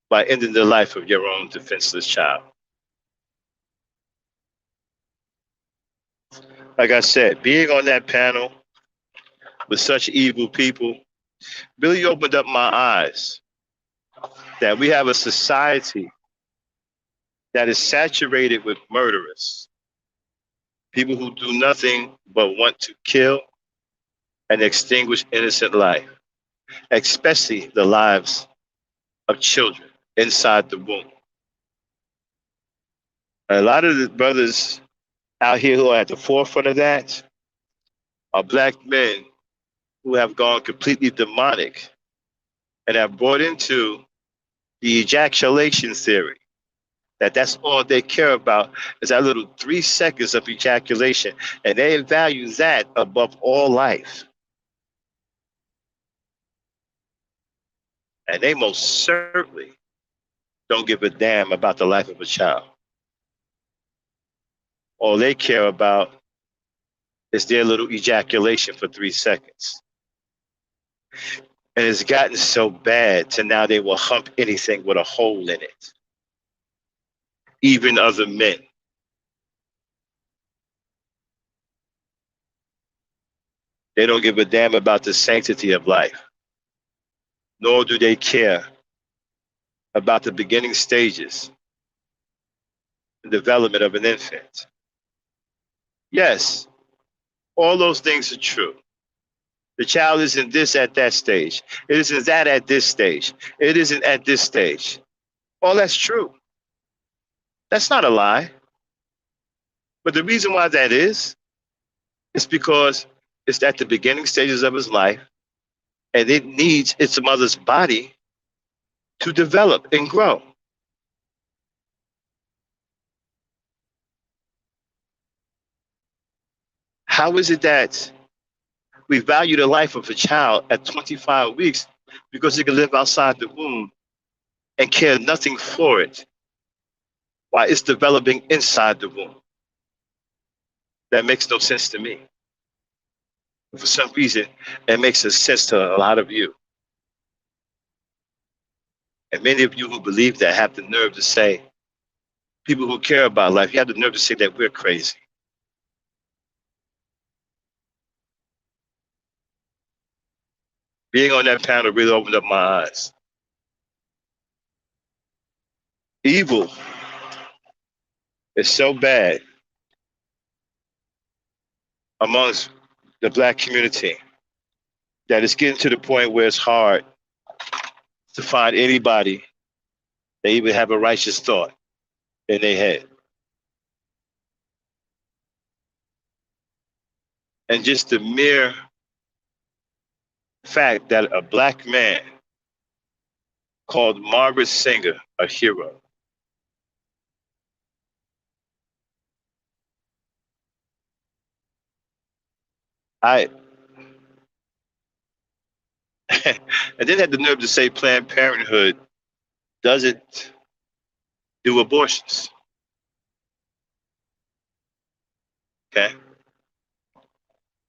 by ending the life of your own defenseless child. Like I said, being on that panel with such evil people really opened up my eyes that we have a society that is saturated with murderers, people who do nothing but want to kill and extinguish innocent life, especially the lives of children inside the womb. A lot of the brothers out here who are at the forefront of that, are black men who have gone completely demonic and have brought into the ejaculation theory. That's all they care about is that little 3 seconds of ejaculation, and they value that above all life. And they most certainly don't give a damn about the life of a child. All they care about is their little ejaculation for 3 seconds. And it's gotten so bad to now they will hump anything with a hole in it, even other men. They don't give a damn about the sanctity of life, nor do they care about the beginning stages, the development of an infant. Yes, all those things are true. The child isn't this at that stage. It isn't that at this stage. It isn't at this stage. All that's true. That's not a lie. But the reason why that is because it's at the beginning stages of his life and it needs its mother's body to develop and grow. How is it that we value the life of a child at 25 weeks because it can live outside the womb and care nothing for it while it's developing inside the womb? That makes no sense to me. For some reason, it makes a sense to a lot of you. And many of you who believe that have the nerve to say, people who care about life, you have the nerve to say that we're crazy. Being on that panel really opened up my eyes. Evil is so bad amongst the black community that it's getting to the point where it's hard to find anybody that even have a righteous thought in their head. And just the mere fact that a black man called Margaret Sanger a hero. I and then had the nerve to say Planned Parenthood doesn't do abortions. Okay?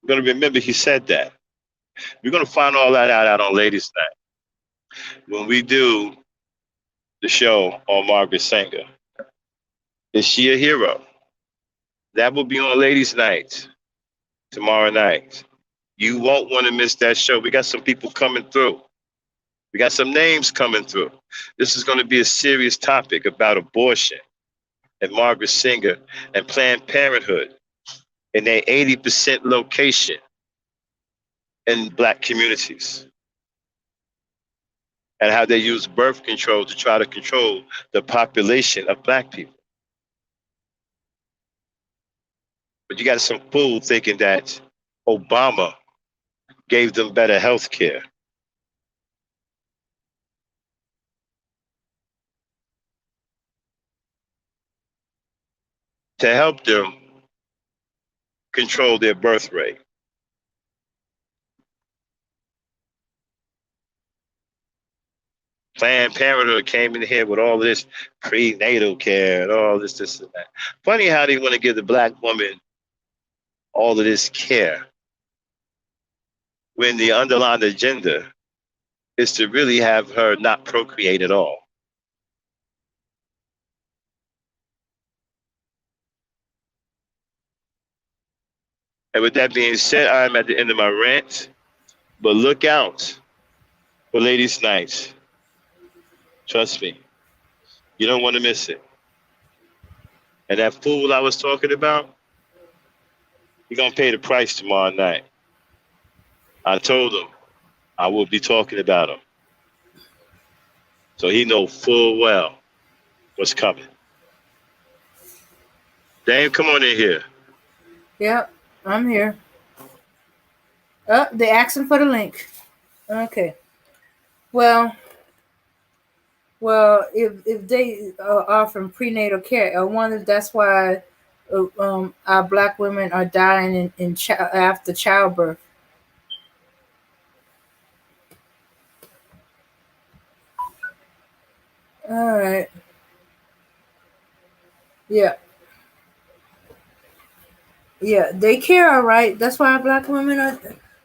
We're going to remember he said that. We're going to find all that out on Ladies' Night when we do the show on Margaret Sanger. Is she a hero? That will be on Ladies' Night tomorrow night. You won't want to miss that show. We got some people coming through. We got some names coming through. This is going to be a serious topic about abortion and Margaret Sanger and Planned Parenthood and their 80% location in black communities and how they use birth control to try to control the population of black people. But you got some fool thinking that Obama gave them better health care. To help them control their birth rate. Planned Parenthood came in here with all this prenatal care and all this, and that. Funny how they want to give the black woman all of this care when the underlying agenda is to really have her not procreate at all. And with that being said, I'm at the end of my rant, but look out for Ladies' Night. Trust me, you don't want to miss it. And that fool I was talking about, you're going to pay the price tomorrow night. I told him I will be talking about him. So he know full well what's coming. Dame, come on in here. Yep, I'm here. They asking for the link. Okay. Well, if they are offering prenatal care, I wonder if that's why our black women are dying after childbirth. All right. Yeah. Yeah. They care. All right. That's why our black women are.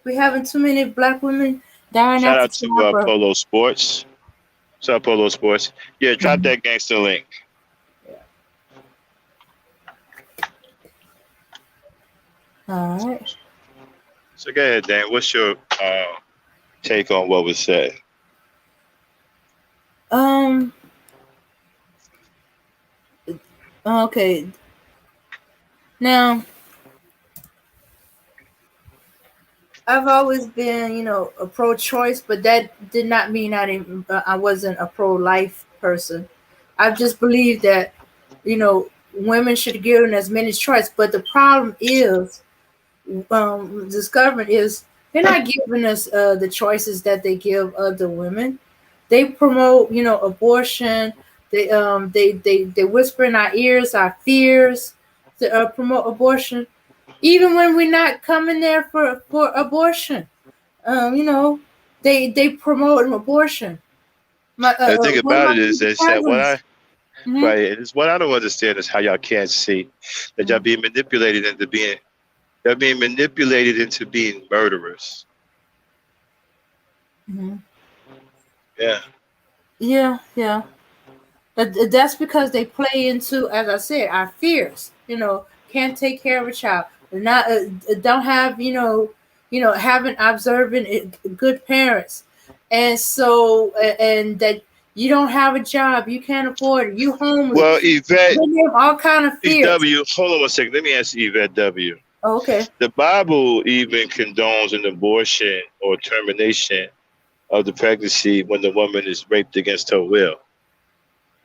We having too many black women dying Shout after out to childbirth. Polo Sports. Shout out Polo Sports. Yeah, drop Mhm. that gangster link. All right. So go ahead, Dan. What's your take on what was said? Um. Okay. Now, I've always been, a pro-choice, but that did not mean I wasn't a pro-life person. I just believe that, women should be given as many choices. But the problem is, discovering is they're not giving us the choices that they give other women. They promote, abortion. They whisper in our ears our fears to promote abortion, even when we're not coming there for abortion. You know, they promote an abortion. The thing One of about my it is that what cousins. I Hmm. right is what I don't understand is how y'all can't see that y'all being manipulated into being they're being manipulated into being murderers. Hmm. Yeah. Yeah, yeah. That's because they play into, as I said, our fears. Can't take care of a child. Not don't have haven't observing good parents, and so and that you don't have a job, you can't afford it, you Well, homeless. Yvette They have all kind of fears. W, hold on one second. Let me ask Yvette W. Oh, okay. The Bible even condones an abortion or termination of the pregnancy when the woman is raped against her will.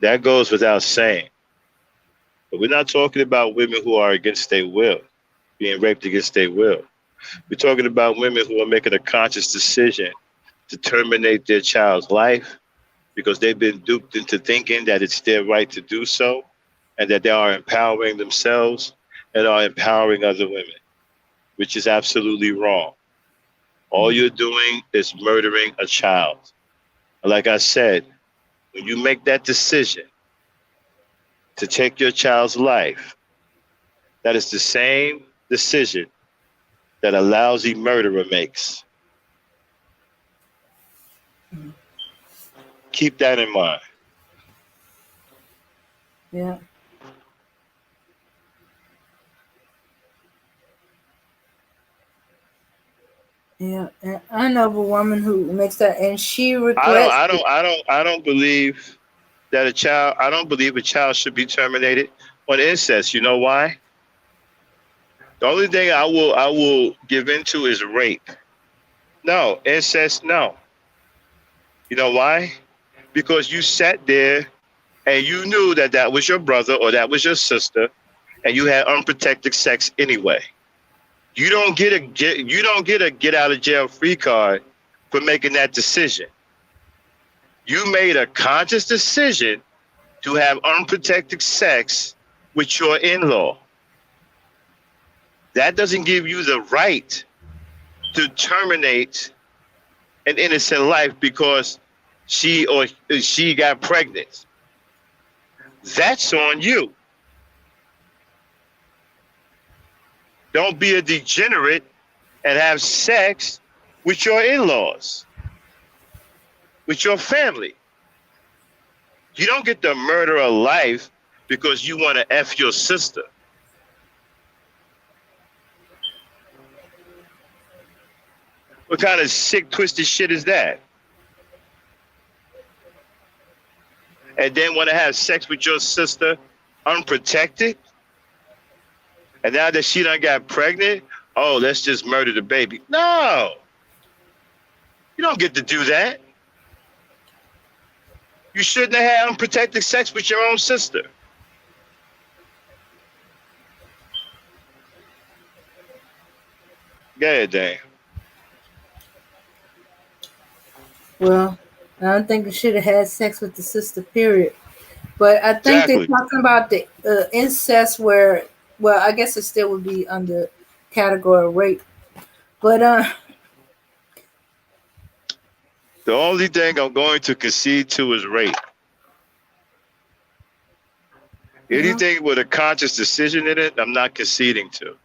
That goes without saying. But we're not talking about women who are against their will, being raped against their will. We're talking about women who are making a conscious decision to terminate their child's life because they've been duped into thinking that it's their right to do so and that they are empowering themselves and are empowering other women, which is absolutely wrong. All you're doing is murdering a child. Like I said, when you make that decision to take your child's life, that is the same decision that a lousy murderer makes. Keep that in mind. Yeah. Yeah, and I know of a woman who makes that, and she I don't regrets I it. don't I don't I don't believe that a child I don't believe a child should be terminated on incest. You know why? The only thing I will give into is rape. No, incest, no. You know why? Because you sat there and you knew that that was your brother or that was your sister, and you had unprotected sex anyway. You don't get a get out of jail free card for making that decision. You made a conscious decision to have unprotected sex with your in-law. That doesn't give you the right to terminate an innocent life because she got pregnant. That's on you. Don't be a degenerate and have sex with your in-laws, with your family. You don't get to murder a life because you want to F your sister. What kind of sick, twisted shit is that? And then want to have sex with your sister unprotected? And now that she done got pregnant, oh, let's just murder the baby. No, you don't get to do that. You shouldn't have had unprotected sex with your own sister. Go ahead, Dan. Well, I don't think you should have had sex with the sister. Period. But I think they're Exactly. talking about the incest where, well, I guess it still would be under category of rape. But The only thing I'm going to concede to is rape. yeah. Anything with a conscious decision in it, I'm not conceding to.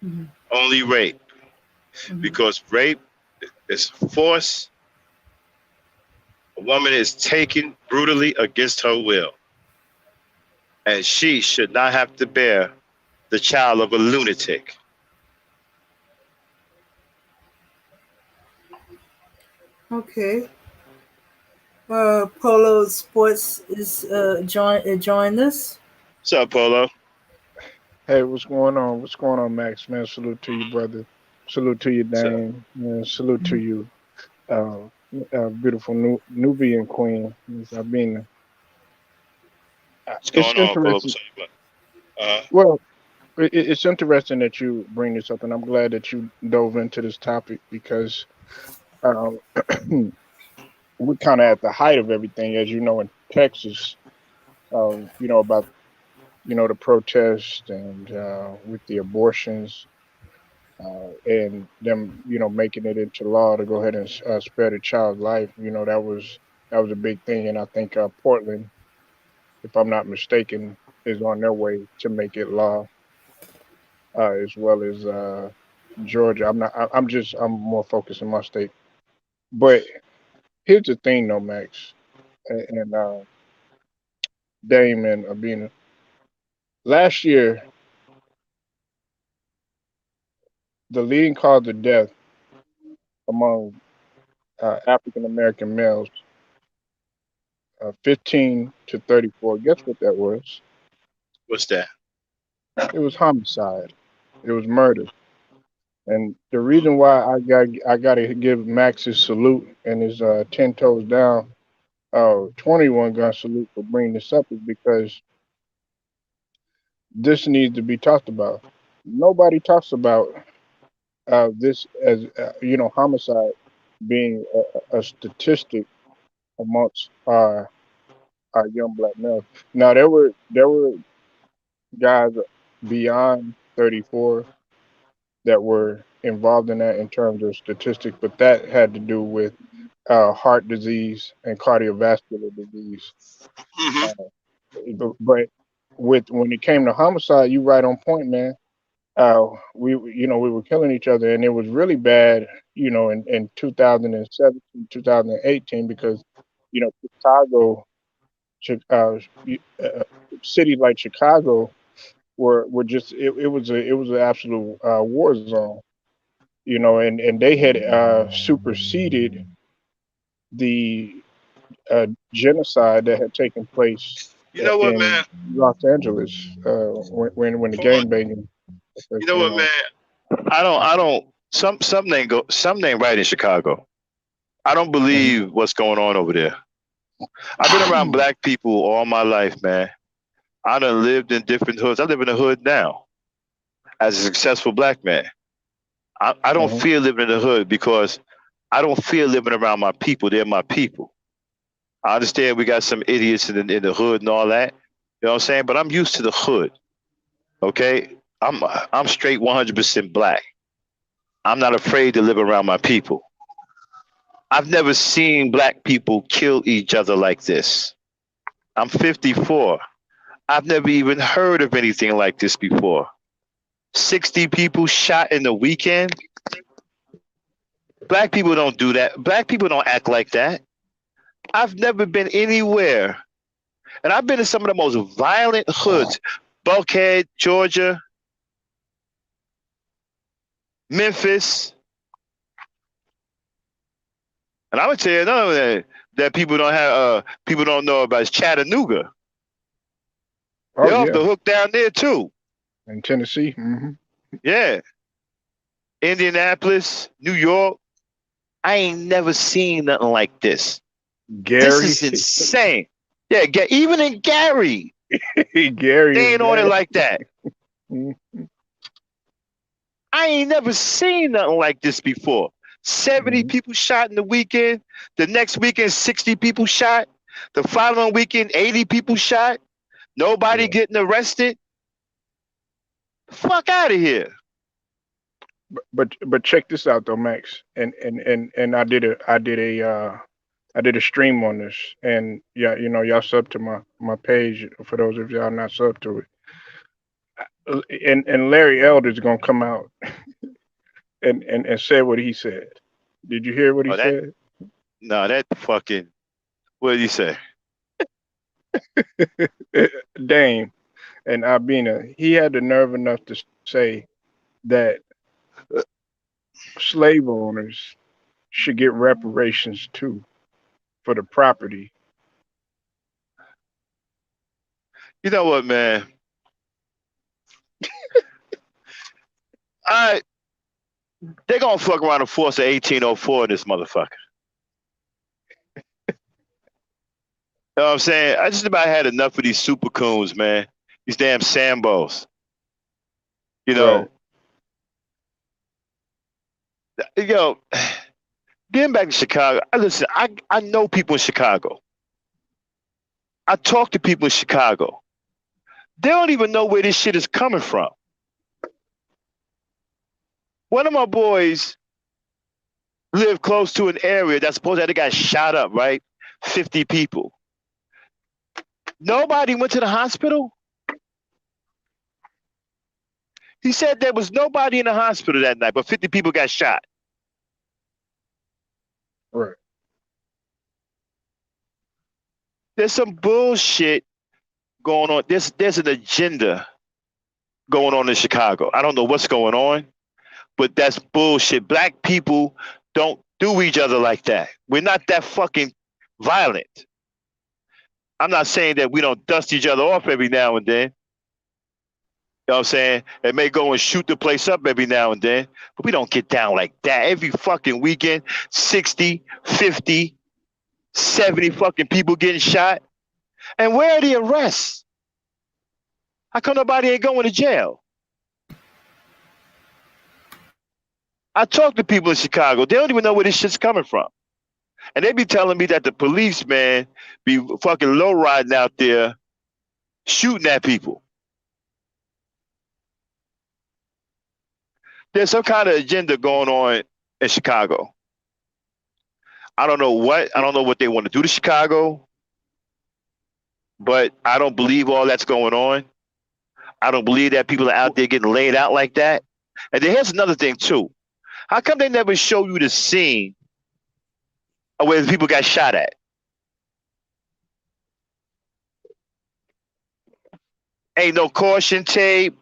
Mhm, Only rape. mhm. Because rape is force. A woman is taken brutally against her will. And she should not have to bear the child of a lunatic. Okay. Polo Sports is joined us. What's up, Polo? Hey, what's going on? What's going on, Max? Man, salute to you, brother. Salute to you, What's up? Dame. Man, salute to Mhm. you, uh, beautiful Nubian queen, Miss Albina. What's It's going on, Polo? interesting. What's up? Uh, Well, it's interesting that you bring this up, and I'm glad that you dove into this topic because um, we're kind of at the height of everything, as you know, in Texas. About the protest and with the abortions and them, making it into law to go ahead and spare the child's life. That was a big thing, and I think Portland, if I'm not mistaken, is on their way to make it law, as well as Georgia. I'm not. I'm more focused in my state. But here's the thing, though, Max and Dame and Abina. Last year, the leading cause of death among African American males, 15 to 34. Guess what that was? what's that? It was homicide. It was murder. And the reason why I gotta give Max his salute and his 10 toes down 21 gun salute for bringing this up is because this needs to be talked about. Nobody talks about this as homicide being a statistic amongst our young black males. Now there were guys beyond 34 that were involved in that in terms of statistics, but that had to do with heart disease and cardiovascular disease. Hmm. Uh, but with when it came to homicide, you right on point, man. We were killing each other, and it was really bad, in 2017, 2018, because Chicago, Chi- uh, uh, cities like Chicago were just it was an absolute war zone, and they had superseded the genocide that had taken place You know what, in man? Los Angeles when the Hold on. gang banging You first know came what, out. man? I don't. Something ain't right in Chicago. I don't believe what's going on over there. I've been around Mhm. black people all my life, man. I done lived in different hoods. I live in a hood now as a successful black man. I don't Mhm. feel living in the hood because I don't feel living around my people. They're my people. I understand we got some idiots in the hood and all that. You know what I'm saying? But I'm used to the hood. Okay, I'm straight 100% black. I'm not afraid to live around my people. I've never seen black people kill each other like this. I'm 54. I've never even heard of anything like this before. 60 people shot in the weekend. Black people don't do that. Black people don't act like that. I've never been anywhere, and I've been in some of the most violent hoods: Buckhead, Georgia, Memphis. And I'm gonna tell you another that people don't know about is Chattanooga. Oh They're off yeah, the hook down there too. in Tennessee. Hmm. Yeah, Indianapolis, New York. I ain't never seen nothing like this. This Gary, is insane. Yeah, even in Gary, Gary is they ain't on it bad. like that. Mhm. I ain't never seen nothing like this before. 70 people shot in the weekend. The next weekend, 60 people shot. The following weekend, 80 people shot. Nobody getting arrested. Fuck out of here. But check this out though, Max. And I did a stream on this, and yeah, you know, y'all sub to my page for those of y'all not sub to it. And Larry Elder's gonna come out and say what he said. Did you hear what he said? No, that fucking. What did he say? Dame and Albina, he had the nerve enough to say that slave owners should get reparations too for the property. You know what, man? They're gonna fuck around and force an 1804 in this motherfucker. You know what I'm saying? I just about had enough of these super coons, man. These damn Sambos. You know. Right. Yo, getting back to Chicago, listen, I know people in Chicago. I talk to people in Chicago. They don't even know where this shit is coming from. One of my boys lived close to an area that's supposed to have got shot up, right? 50 people. Nobody went to the hospital. He said there was nobody in the hospital that night, but 50 people got shot. Right. There's some bullshit going on. There's an agenda going on in Chicago. I don't know what's going on, but that's bullshit. Black people don't do each other like that. We're not that fucking violent. I'm not saying that we don't dust each other off every now and then. You know what I'm saying? They may go and shoot the place up every now and then, but we don't get down like that. Every fucking weekend, 60, 50, 70 fucking people getting shot. And where are the arrests? How come nobody ain't going to jail? I talk to people in Chicago. They don't even know where this shit's coming from. And they be telling me that the police, man, be fucking low riding out there shooting at people. There's some kind of agenda going on in Chicago. I don't know what they want to do to Chicago, but I don't believe all that's going on. I don't believe that people are out there getting laid out like that. And then here's another thing too. How come they never show you the scene of where the people got shot at? Ain't no caution tape.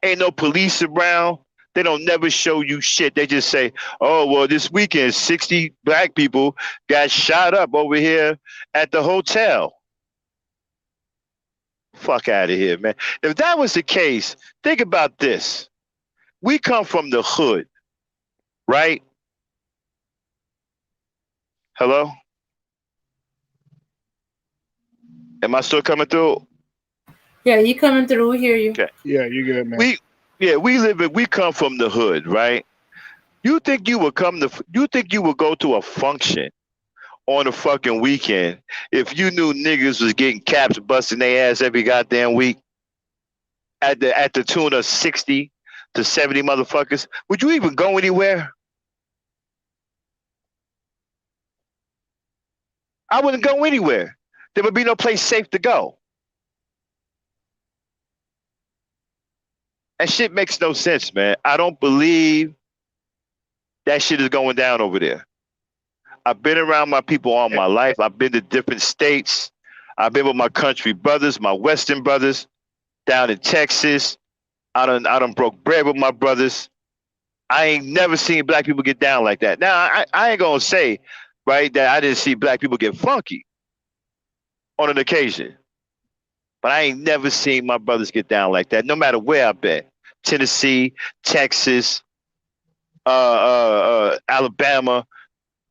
Ain't no police around. They don't never show you shit. They just say, oh, well, this weekend, 60 black people got shot up over here at the hotel. Fuck out of here, man. If that was the case, think about this. We come from the hood, right? Hello? Am I still coming through? Yeah, you coming through. We hear you. Okay. Yeah, you good, man. We come from the hood, right? You think you would go to a function on a fucking weekend if you knew niggas was getting caps busting their ass every goddamn week at the tune of 60 to 70 motherfuckers? Would you even go anywhere? I wouldn't go anywhere. There would be no place safe to go. That shit makes no sense, man. I don't believe that shit is going down over there. I've been around my people all my life. I've been to different states. I've been with my country brothers, my Western brothers, down in Texas. I done broke bread with my brothers. I ain't never seen black people get down like that. Now, I ain't gonna say, right, that I didn't see black people get funky on an occasion. But I ain't never seen my brothers get down like that, no matter where I've been. Tennessee, Texas, Alabama,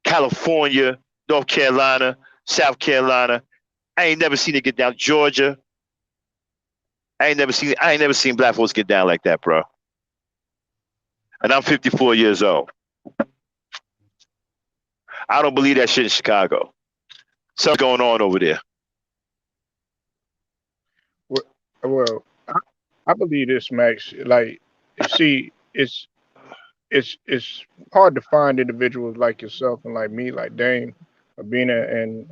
California, North Carolina, South Carolina. I ain't never seen it get down. Georgia. I ain't never seen black folks get down like that, bro. And I'm 54 years old. I don't believe that shit in Chicago. Something's going on over there. Well, I believe this, Max. Like, see, it's hard to find individuals like yourself and like me, like Dame, Abina, and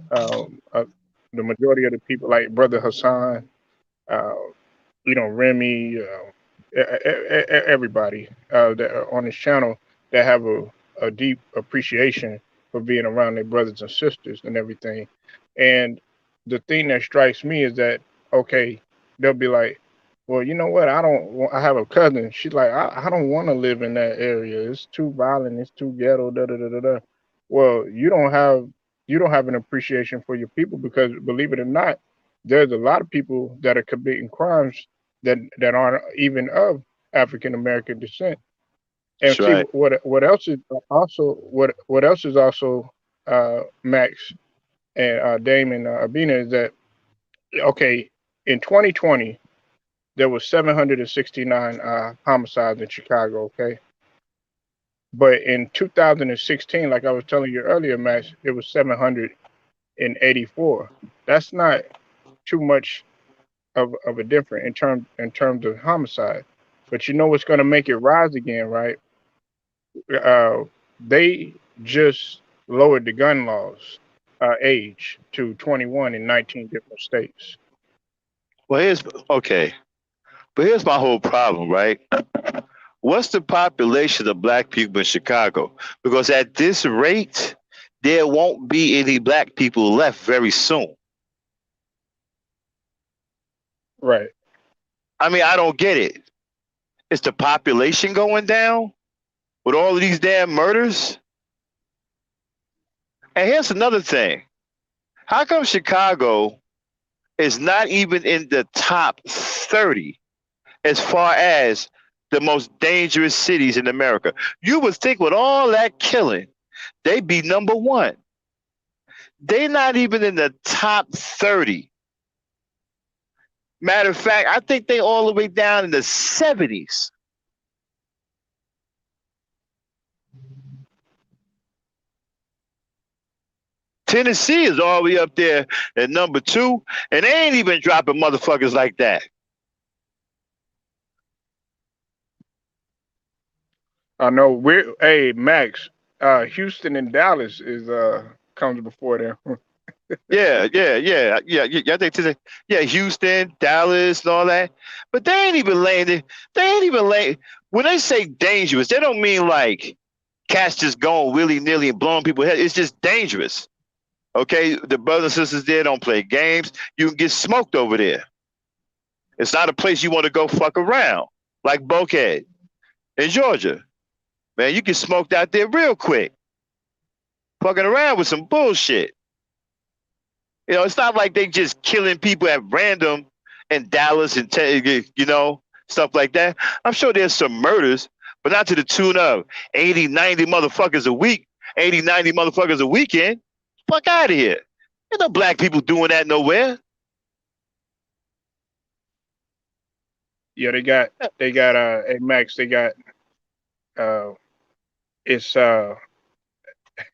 the majority of the people, like Brother Hassan, uh, Remy, everybody that are on this channel that have a deep appreciation for being around their brothers and sisters and everything. And the thing that strikes me is that, okay, they'll be like, well, you know what? I have a cousin. She's like, I don't want to live in that area. It's too violent. It's too ghetto. Da da da da da. Well, you don't have an appreciation for your people because, believe it or not, there's a lot of people that are committing crimes that aren't even of African American descent. And That's see right. what else is also Max and Damon Abina is that okay in 2020 there was 769 homicides in Chicago. Okay, but in 2016, like I was telling you earlier, Max, it was 784. That's not too much of a difference in terms of homicide. But you know what's going to make it rise again, right? Uh, they just lowered the gun laws age to 21 in 19 different states. Well, okay, but here's my whole problem, right? What's the population of black people in Chicago? Because at this rate, there won't be any black people left very soon. Right. I mean, I don't get it. Is the population going down with all of these damn murders? And here's another thing. How come Chicago is not even in the top 30 as far as the most dangerous cities in America? You would think with all that killing, they'd be number one. They're not even in the top 30. Matter of fact, I think they all the way down in the 70s. Tennessee is all the way up there at number 2, and they ain't even dropping motherfuckers like that. I know hey Max, Houston and Dallas is comes before them. Yeah. I think today, yeah, Houston, Dallas, and all that. But they ain't even laying it. They ain't even laying. When they say dangerous, they don't mean like cats just going willy nilly and blowing people's head. It's just dangerous. Okay, the brothers and sisters there don't play games. You can get smoked over there. It's not a place you want to go fuck around, like Bokehead in Georgia. Man, you get smoked out there real quick. Fucking around with some bullshit. You know, it's not like they just killing people at random in Dallas and stuff like that. I'm sure there's some murders, but not to the tune of 80, 90 motherfuckers a week, 80, 90 motherfuckers a weekend. Fuck out of here. There's no black people doing that nowhere. Yeah, they got hey Max, they got it's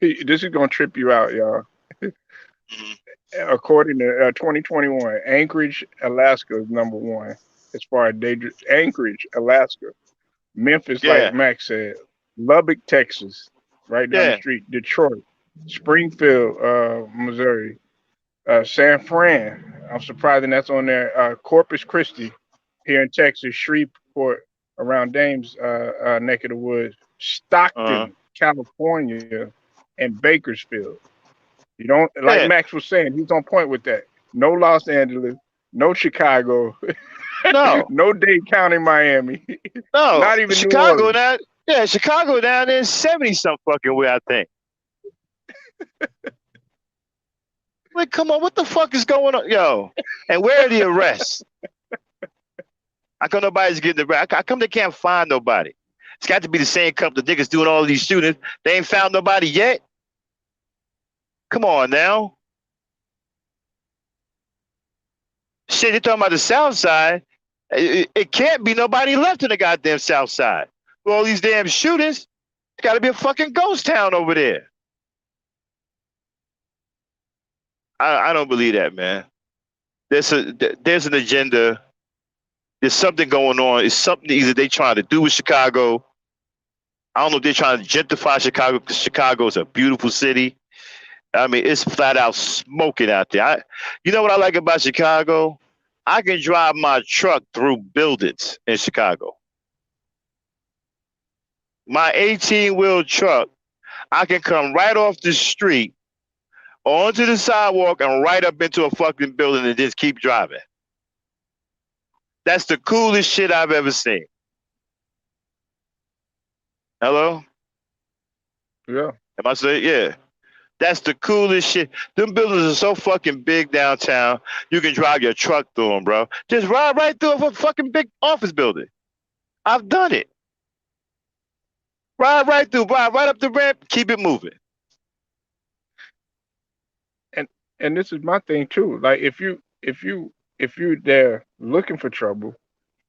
this is gonna trip you out, y'all. According to 2021, Anchorage, Alaska is number one as far as dangerous. Anchorage, Alaska, Memphis, like Yeah, Max said, Lubbock, Texas, right down the yeah. street, Detroit, Springfield, Missouri, San Fran. I'm surprised that's on there. Corpus Christi here in Texas, Shreveport around Dame's neck of the woods, Uh-huh. Stockton, California, and Bakersfield. You don't like Yeah. Max was saying, he's on point with that. No Los Angeles, no Chicago, No. no Dade County, Miami, No. not even New Chicago Orleans. now. Yeah, Chicago down there is 70 some fucking way, I think. Like, come on, what the fuck is going on? Yo. And where are the arrests? How come nobody's getting arrested? How come they can't find nobody? It's got to be the same couple of niggas doing all of these shootings. They ain't found nobody yet. Come on now. Shit, you're talking about the South Side. It can't be nobody left in the goddamn South Side. With all these damn shootings, it's got to be a fucking ghost town over there. I don't believe that, man. There's an agenda. There's something going on. It's something either they trying to do with Chicago. I don't know if they're trying to gentrify Chicago because Chicago is a beautiful city. I mean, it's flat out smoking out there. You know what I like about Chicago? I can drive my truck through buildings in Chicago. My 18-wheel truck, I can come right off the street onto the sidewalk and right up into a fucking building and just keep driving. That's the coolest shit I've ever seen. Hello? Yeah. Am I saying? Yeah. That's the coolest shit. Them buildings are so fucking big downtown. You can drive your truck through them, bro. Just ride right through a fucking big office building. I've done it. Ride right through, ride right up the ramp, keep it moving. And this is my thing too. Like if you're there looking for trouble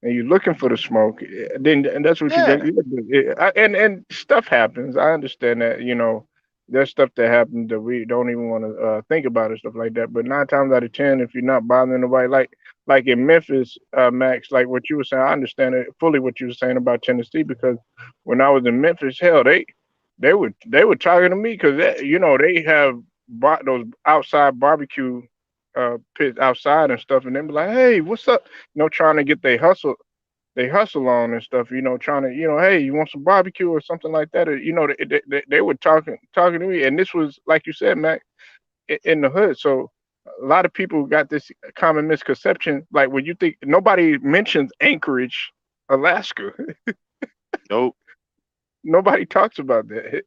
and you're looking for the smoke, then and that's what Yeah. and stuff happens. I understand that, there's stuff that happens that we don't even want to think about and stuff like that. But 9 times out of 10, if you're not bothering nobody, like in Memphis, Max, like what you were saying, I understand it fully what you were saying about Tennessee because when I was in Memphis, hell, they were talking to me because they have bought those outside barbecue pits outside and stuff, and they be like, "Hey, what's up?" Trying to get they hustle on and stuff. Trying to, hey, you want some barbecue or something like that? Or, they were talking to me, and this was like you said, Mac, in the hood. So a lot of people got this common misconception, like when you think nobody mentions Anchorage, Alaska. Nope. Nobody talks about that.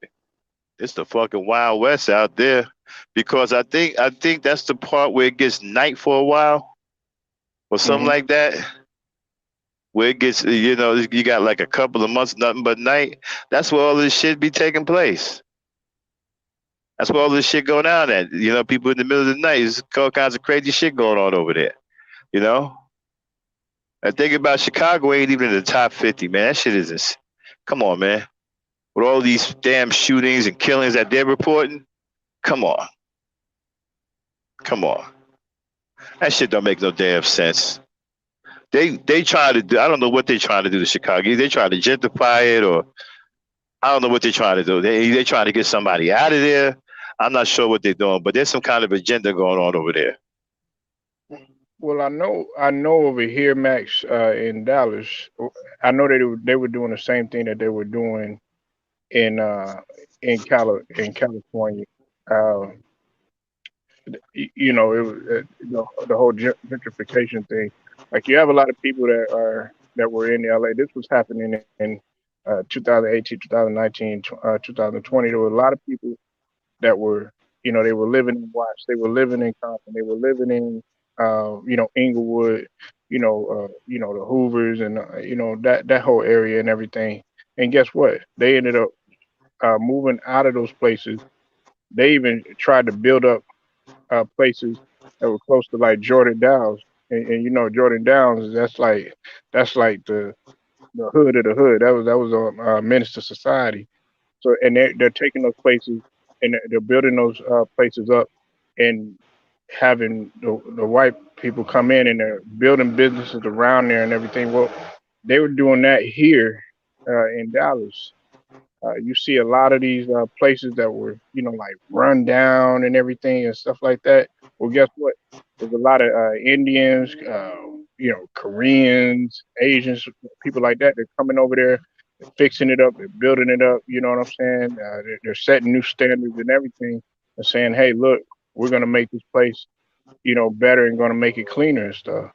It's the fucking Wild West out there. Because I think that's the part where it gets night for a while. Or something like that. Where it gets, you got like a couple of months, nothing but night. That's where all this shit be taking place. That's where all this shit go down at. People in the middle of the night, there's all kinds of crazy shit going on over there. I think about Chicago ain't even in the top 50, man. That shit isn't. Come on, man. With all these damn shootings and killings that they're reporting, come on. Come on. That shit don't make no damn sense. They try to do. I don't know what they're trying to do to Chicago. They try to gentrify it, or I don't know what they're trying to do. They trying to get somebody out of there. I'm not sure what they're doing, but there's some kind of agenda going on over there. Well, I know over here, Max, in Dallas, I know they were doing the same thing that they were doing in California. Uh, it was the whole gentrification thing. Like you have a lot of people that were in LA. This was happening in 2018, 2019, 2020. There were a lot of people that were, they were living in Watts, they were living in Compton, they were living in, Inglewood, the Hoovers and that whole area and everything. And guess what? They ended up moving out of those places. They even tried to build up places that were close to like Jordan Downs, and Jordan Downs. That's like the hood of the hood. That was a menace to society. So and they're taking those places and they're building those places up and having the white people come in and they're building businesses around there and everything. Well, they were doing that here in Dallas. You see a lot of these places that were, like run down and everything and stuff like that. Well, guess what? There's a lot of Indians, Koreans, Asians, people like that. They're coming over there, they're fixing it up, they're building it up. You know what I'm saying? They're setting new standards and everything, and saying, "Hey, look, we're gonna make this place, better and gonna make it cleaner and stuff."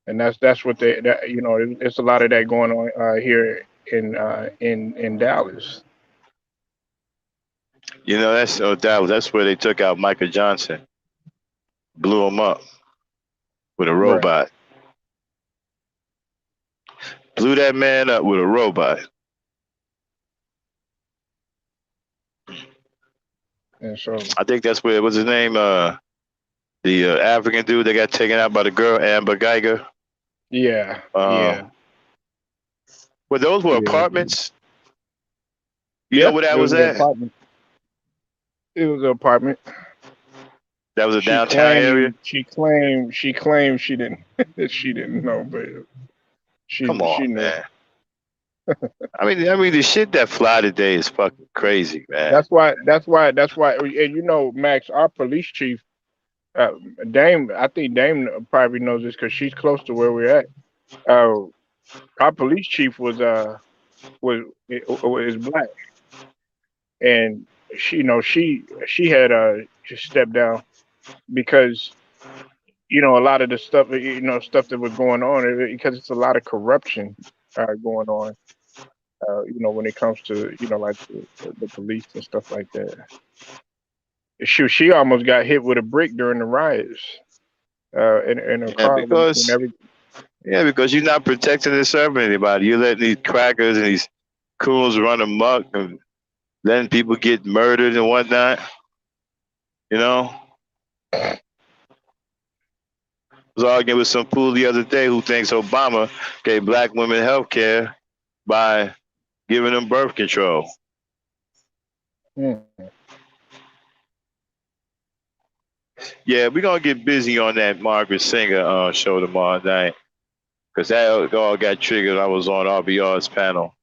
And that's what it's a lot of that going on here in Dallas. Dallas. That's where they took out Michael Johnson, blew him up with a robot. Right. Blew that man up with a robot. And so I think that's where, what's his name? The African dude that got taken out by the girl, Amber Geiger. Yeah. Well, those were apartments. You Yeah, know where that was the at? apartment. It was an apartment. That was a She downtown area. claimed. She claimed she didn't. She didn't know, but Come on, she knew. man. I mean, the shit that fly today is fucking crazy, man. That's why. And you know, Max, our police chief, Dame. I think Dame probably knows this because she's close to where we're at. Uh, our police chief was is black, and she had just stepped down because a lot of the stuff stuff that was going on because it's a lot of corruption going on. When it comes to like the police and stuff like that. She almost got hit with a brick during the riots. In her Yeah, car and because everything. yeah, because you're not protecting and serving anybody. You're letting these crackers and these coons run amok and letting people get murdered and whatnot. You know, I was arguing with some fool the other day who thinks Obama gave black women health care by giving them birth control. Hmm. Yeah, we're gonna get busy on that Margaret Singer show tomorrow night because that all got triggered. I was on RBR's panel.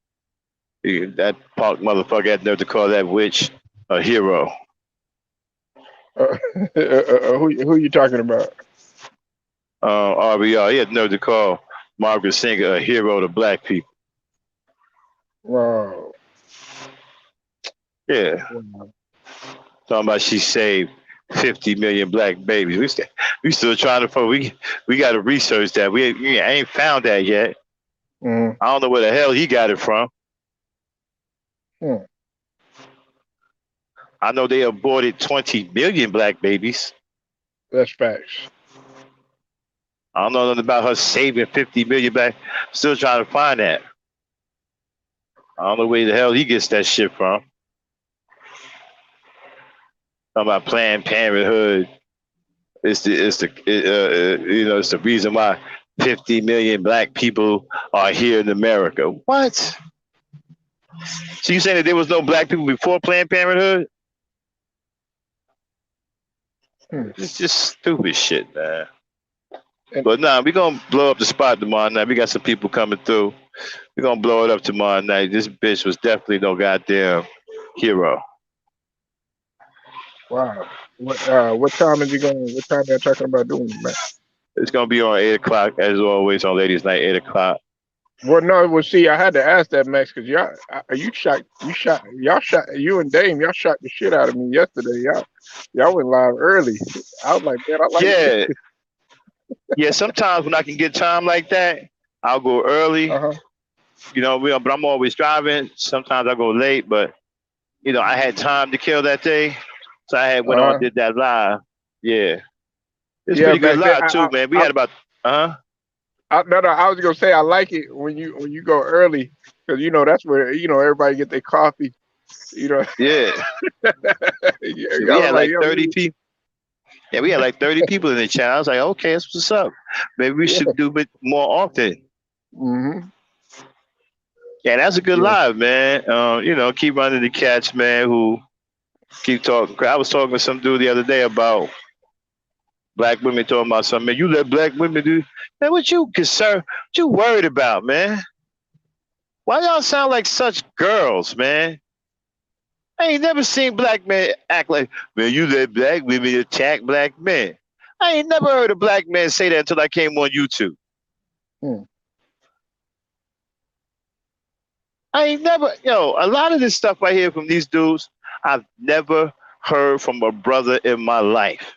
That punk motherfucker had nerve to call that witch a hero. Who you talking about? RBR, he had nerve to call Margaret Singer a hero to black people. Wow. Yeah, talking about she saved 50 million black babies. We still trying to we got to research that. I ain't found that yet. Mm. I don't know where the hell he got it from. I know they aborted 20 million black babies. That's facts. I don't know nothing about her saving 50 million black. Still trying to find that. I don't know where the hell he gets that shit from. Talking about Planned Parenthood. It's the reason why 50 million black people are here in America. What? So you saying that there was no black people before Planned Parenthood? It's just stupid shit, man. But nah, we're gonna blow up the spot tomorrow night. We got some people coming through. We're gonna blow it up tomorrow night. This bitch was definitely no goddamn hero. Wow. What time is he going? What time they're talking about doing it, man? It's gonna be on 8 o'clock, as always, on Ladies Night, 8 o'clock. Well, no. Well, see, I had to ask that, Max, because y'all shot you and Dame. Y'all shot the shit out of me yesterday. Y'all went live early. I was like, man, I like it. Yeah. Sometimes when I can get time like that, I'll go early. But I'm always driving. Sometimes I go late, but I had time to kill that day, so I had went on and did that live. Yeah, it's pretty good live too, man. We had about No, I was gonna say I like it when you go early because that's where everybody get their coffee. Yeah. We had like 30 people. Yeah, we had like 30 people in the chat. I was like, okay, that's what's up. Maybe we should do it more often. Mm-hmm. Yeah, that's a good live, man. Keep running the cats, man, who keep talking. I was talking to some dude the other day about black women talking about something. Man, you let black women do. Man, what you concerned? What you worried about, man? Why y'all sound like such girls, man? I ain't never seen black men act like, man, you let black women attack black men. I ain't never heard a black man say that until I came on YouTube. I ain't never, a lot of this stuff I hear from these dudes, I've never heard from a brother in my life.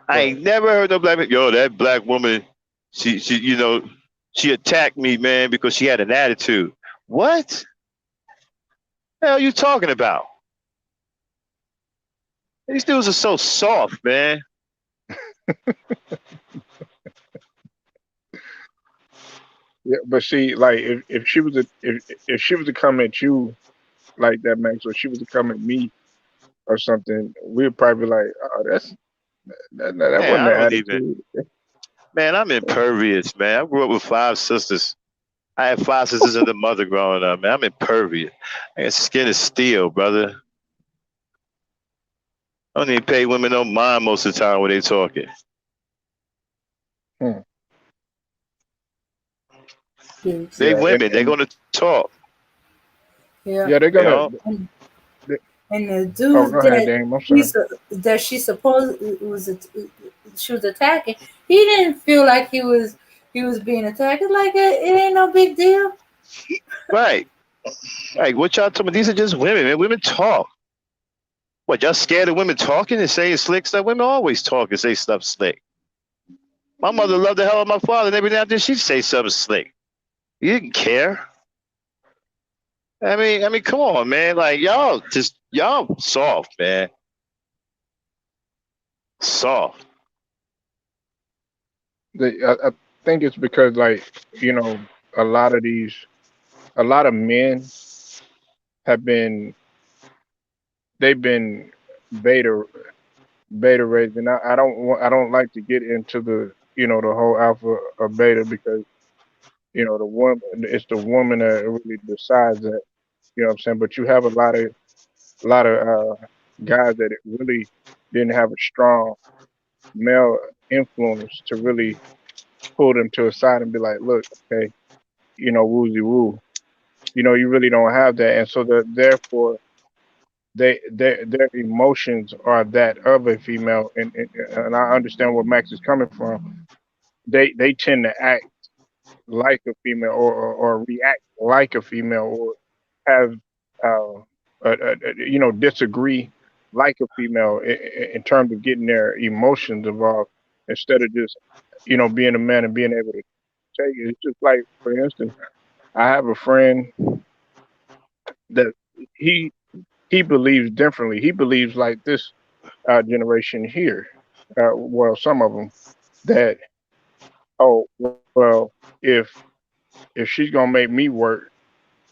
I ain't never heard no black man, that black woman, she attacked me, man, because she had an attitude. What? The hell are you talking about? These dudes are so soft, man. Yeah, but see, like if she was if she was to come at you like that, Max, or she was to come at me or something, we'd probably be like, oh, that wasn't the attitude. Man, I'm impervious, man. I grew up with 5 sisters. I had 5 sisters and a mother growing up, man. I'm impervious. I got skin of steel, brother. I don't even pay women no mind most of the time when they talking. Hmm. Yes. They Yeah, women. They're gonna talk. Yeah. yeah, they're You gonna. know. And, They, and the oh, dude go ahead, Dame. I'm sorry. that she supposed she was attacking, he didn't feel like he was being attacked. It's like it ain't no big deal. Right. Like what y'all talking about? These are just women, man. Women talk. What y'all scared of women talking and saying slick stuff? Women always talk and say stuff slick. My mother loved the hell of my father, and every now and then she'd say something slick. You didn't care. I mean, come on, man. Like y'all soft, man. Soft. I think it's because, like, you know, a lot of these, a lot of men have been, they've been beta raised, and I don't like to get into the, you know, the whole alpha or beta because, you know, the woman, it's the woman that really decides that, you know what I'm saying? But you have a lot of guys that really didn't have a strong male influence to really pull them to a side and be like, look, okay, you know, woozy woo, you know, you really don't have that, and so therefore their emotions are that of a female, and I understand where Max is coming from. They tend to act like a female, or react like a female, or have you know, disagree like a female in terms of getting their emotions involved instead of just, you know, being a man and being able to take it. It's just like, for instance, I have a friend that he he believes differently. He believes like this generation here. Well, some of them that, oh well, if she's gonna make me work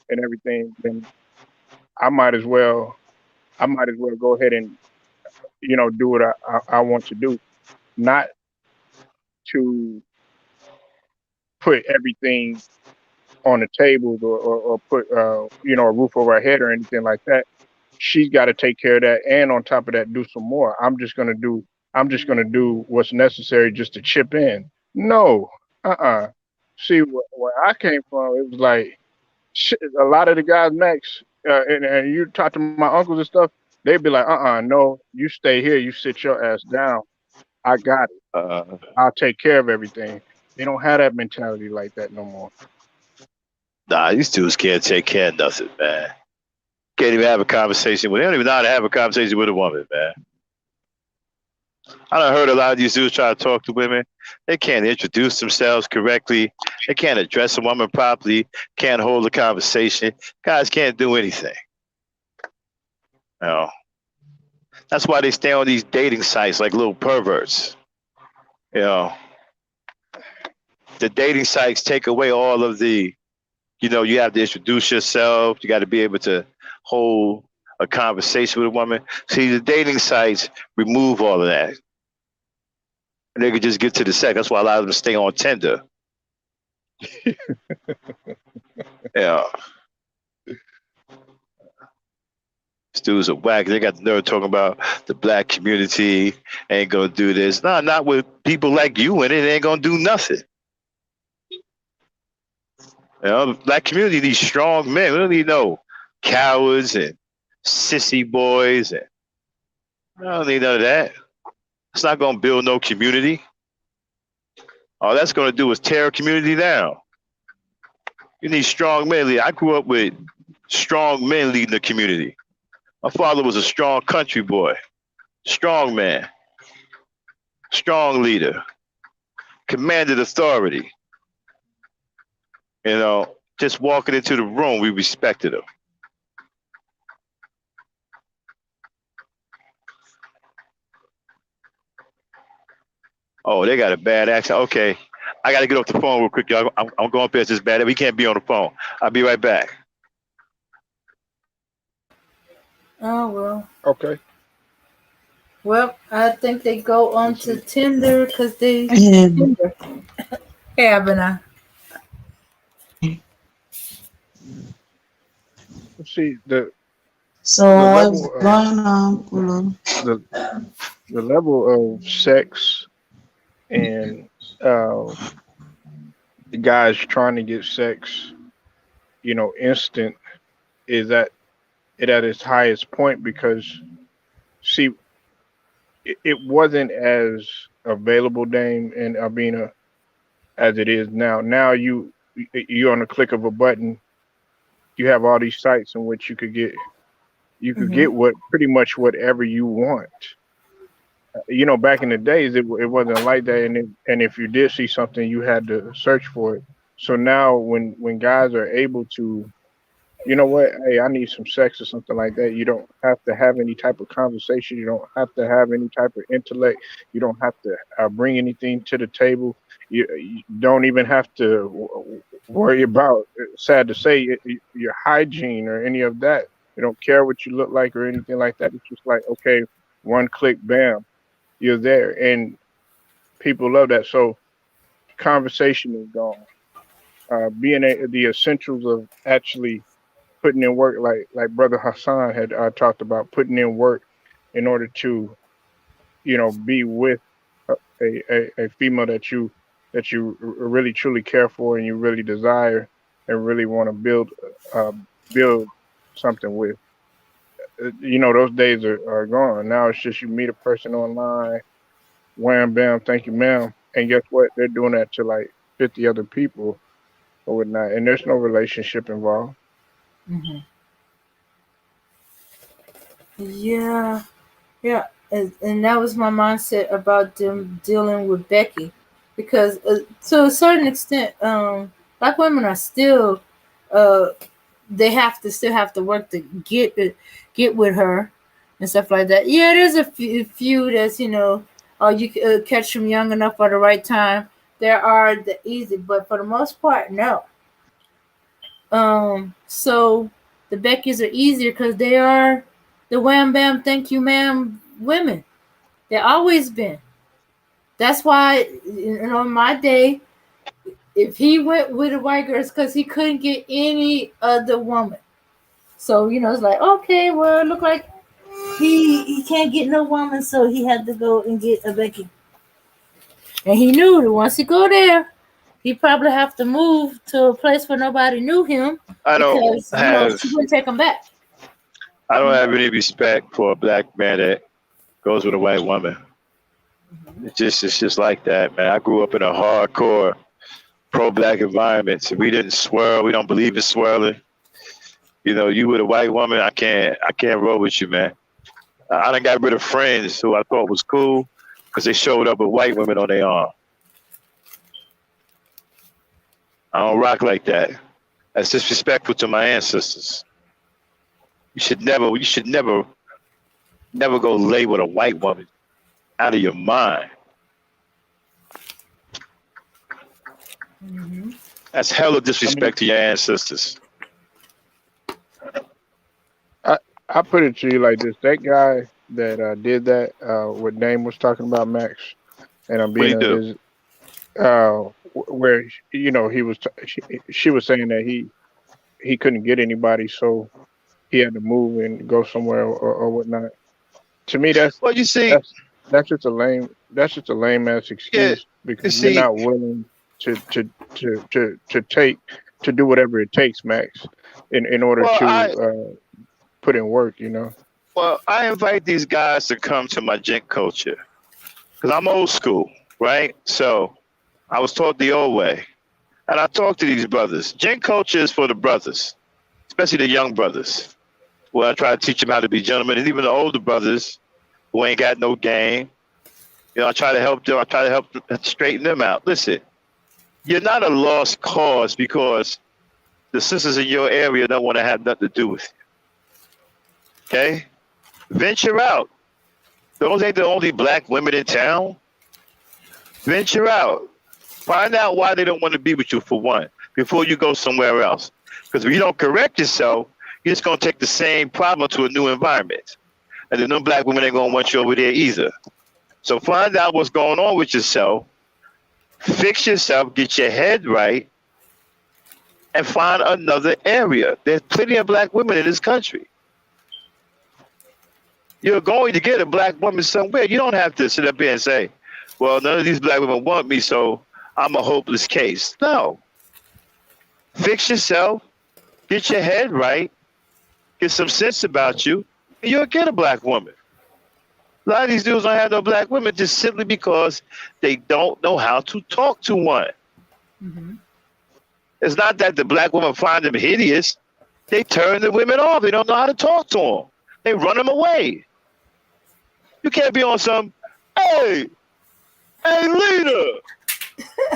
and everything, then I might as well I might as well go ahead and, you know, do what I want to do, not to put everything on the table, or put you know, a roof over her head or anything like that. She's got to take care of that, and on top of that, do some more. I'm just gonna do what's necessary just to chip in. No, See, where I came from, it was like shit, a lot of the guys, Max, and you talk to my uncles and stuff, they'd be like, no, you stay here, you sit your ass down. I got it. Uh, I'll take care of everything. They don't have that mentality like that no more. nah, these dudes can't take care of nothing, man. Can't even have a conversation with. They don't even know how to have a conversation with a woman, man. I done heard a lot of these dudes try to talk to women. They can't introduce themselves correctly. They can't address a woman properly. Can't hold a conversation. Guys can't do anything. You know, that's why they stay on these dating sites like little perverts. You know, the dating sites take away all of the. You know, you have to introduce yourself. You got to be able to hold a conversation with a woman. See, the dating sites remove all of that, and they could just get to the sex. That's why a lot of them stay on Tinder. Yeah, these dudes are whack. They got the nerve talking about the black community ain't gonna do this. No, not with people like you in it. They ain't gonna do nothing. You know, the black community needs strong men. We don't need no cowards and sissy boys. And I don't need none of that. It's not gonna build no community. All that's gonna do is tear a community down. You need strong men. I grew up with strong men leading the community. My father was a strong country boy, strong man, strong leader, commanded authority. You know, just walking into the room, we respected him. Oh, they got a bad accent. Okay, I got to get off the phone real quick, y'all. I'm going past this bad. We can't be on the phone. I'll be right back. Oh well. Okay. Well, I think they go on Let's to see. Tinder because they And Tinder. Hey, Abena. Let's see the so the what's level going on, Kulu? the the level of sex and uh, the guys trying to get sex, instant is at its highest point because see, it wasn't as available, Dame and Albina, as it is now. Now you on the click of a button, you have all these sites in which you could get what pretty much whatever you want. Back in the days, it wasn't like that, and if you did see something, you had to search for it. So now, when guys are able to, you know what, hey, I need some sex or something like that. You don't have to have any type of conversation. You don't have to have any type of intellect. You don't have to bring anything to the table. You don't even have to worry about, sad to say, your hygiene or any of that. You don't care what you look like or anything like that. It's just like, okay, one click, bam, you're there, and people love that. So conversation is gone. Being the essentials of actually putting in work, like Brother Hassan had talked about, putting in work in order to be with a female that you really truly care for and you really desire and really want to build something with. Those days are gone. Now it's just you meet a person online, wham bam, thank you ma'am, and guess what? They're doing that to like 50 other people or whatnot, and there's no relationship involved. Hmm. Yeah, yeah, and that was my mindset about them dealing with Becky, because to a certain extent, black women are still, uh, they still have to work to get with her and stuff like that. Yeah, there's a few that's oh, you catch them young enough at the right time. There are the easy, but for the most part, no. So the Beckys are easier because they are the wham bam thank you ma'am women. They always been. That's why in my day, if he went with a white girl, it's because he couldn't get any other woman. So it's like, okay, well, it look like he can't get no woman, so he had to go and get a Becky. And he knew that once he go there, he probably have to move to a place where nobody knew him I don't because have she wouldn't take him back. I don't have any respect for a black man that goes with a white woman. It's just like that, man. I grew up in a hardcore pro-black environment, so we didn't swirl. We don't believe in swirling. You with a white woman, I can't roll with you, man. I done got rid of friends who I thought was cool because they showed up with white women on their arm. I don't rock like that. That's disrespectful to my ancestors. You should never go lay with a white woman. Out of your mind. Hmm. That's hella I mean, disrespect to your ancestors. I put it to you like this: that guy that did that, what Dame was talking about, Max, and What do you Ambina do? is where he was she was saying that he couldn't get anybody, so he had to move and go somewhere or whatnot. To me, Well, you see, that's that's just a lame ass yeah, excuse you because you're see, not willing to do whatever it takes, Max, in order well, to I put in work. well, I invite these guys to come to my gent culture because I'm old school, right? So I was taught the old way, and I talk to these brothers. Gent culture is for the brothers, especially the young brothers. Well, I try to teach them how to be gentlemen, and even the older brothers who ain't got no game. I try to help them. I try to help them, straighten them out. Listen, you're not a lost cause because the sisters in your area don't want to have nothing to do with you. Okay? Venture out. Those ain't the only black women in town. Venture out. Find out why they don't want to be with you for one, before you go somewhere else. Because if you don't correct yourself, you're just gonna take the same problem to a new environment. And the new black women ain't gonna want you over there either. So find out what's going on with yourself, fix yourself, get your head right, and find another area. There's plenty of black women in this country. You're going to get a black woman somewhere. You don't have to sit up here and say, well, none of these black women want me, so I'm a hopeless case. No. Fix yourself, get your head right, get some sense about you, and you'll get a black woman. A lot of these dudes don't have no black women just simply because they don't know how to talk to one. Mm-hmm. It's not that the black women find them hideous. They turn the women off. They don't know how to talk to them. They run them away. You can't be on some, hey, leader,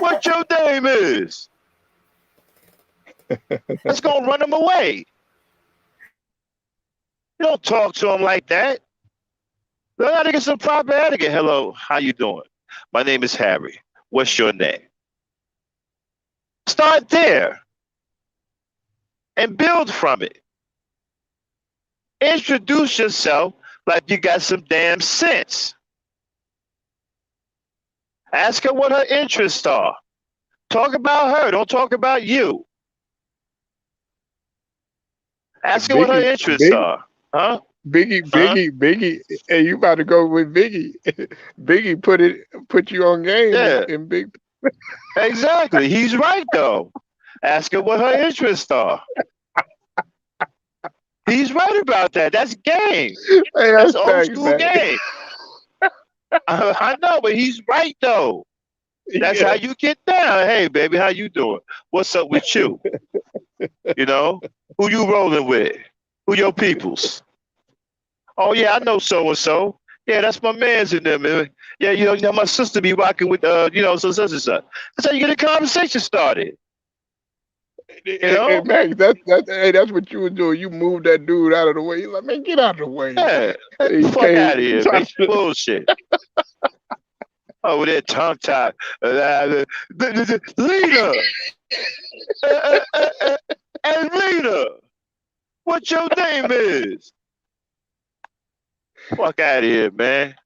what your name is? That's going to run them away. You don't talk to them like that. Learn how to get some proper etiquette. Hello, how you doing? My name is Harry. What's your name? Start there and build from it. Introduce yourself like you got some damn sense. Ask her what her interests are. Talk about her. Don't talk about you. Ask her what her interests are. Huh? Biggie. Hey, you about to go with Biggie? Biggie put you on game. Yeah. In Big. Exactly. He's right though. Ask her what her interests are. He's right about that. That's game. Hey, that's old thanks, school man. game. I know, but he's right though. That's how you get down. Hey, baby, how you doing? What's up with you? You know, who you rolling with? Who your peoples? Oh yeah, I know so and so. Yeah, that's my man's in there, man. Yeah, you know, my sister be rocking with so such and such. That's how you get a conversation started. You know? Hey, Max, that's what you was doing. You moved that dude out of the way. You're like, man, get out of the way. Yeah, fuck out of here, man. Bullshit. Over there, tongue tied. Leader! And leader! What your name is? Fuck out of here, man.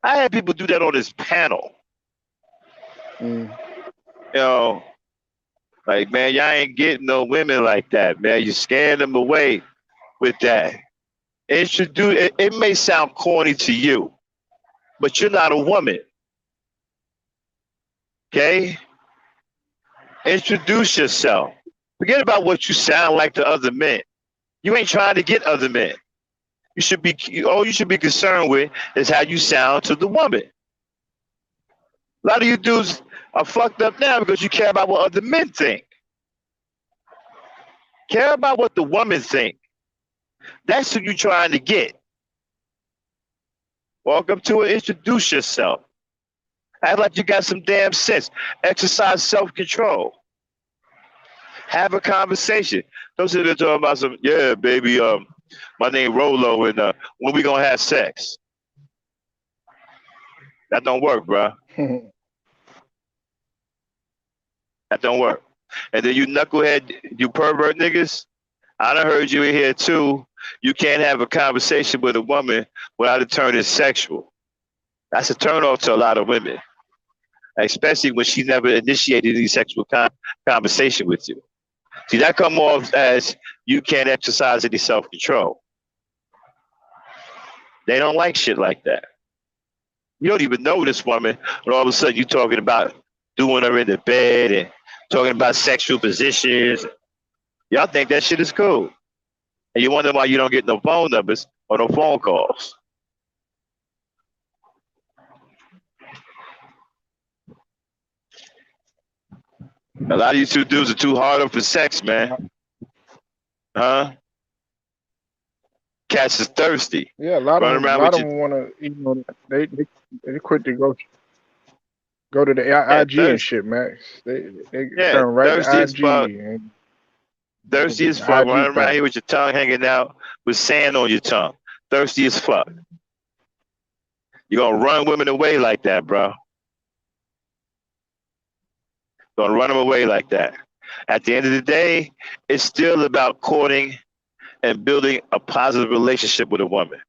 I had people do that on this panel. You know, like, man, y'all ain't getting no women like that, man. You scaring them away with that. It may sound corny to you, but you're not a woman. Okay? Introduce yourself. Forget about what you sound like to other men. You ain't trying to get other men. All you should be concerned with is how you sound to the woman. A lot of you dudes are fucked up now because you care about what other men think. Care about what the woman think. That's who you're trying to get. Walk up to her, introduce yourself. Act like you got some damn sense. Exercise self-control. Have a conversation. Don't sit there talking about some, yeah, baby, my name Rolo, and when we gonna have sex? That don't work, bro. That don't work. And then you knucklehead, you pervert niggas, I done heard you in here too. You can't have a conversation with a woman without it turning sexual. That's a turn off to a lot of women, especially when she never initiated any sexual conversation with you. See, that come off as you can't exercise any self-control. They don't like shit like that. You don't even know this woman, but all of a sudden you're talking about doing her in the bed and talking about sexual positions. Y'all think that shit is cool. And you wonder why you don't get no phone numbers or no phone calls. A lot of you two dudes are too hard up for sex, man. Huh? Cats is thirsty. Yeah, a lot of them want to, they quit to go to the IG and shit, Max. They turn right to IG. Thirsty as fuck. Running around here with your tongue hanging out with sand on your tongue. Thirsty as fuck. You're going to run women away like that, bro. Going to run them away like that. At the end of the day, it's still about courting and building a positive relationship with a woman.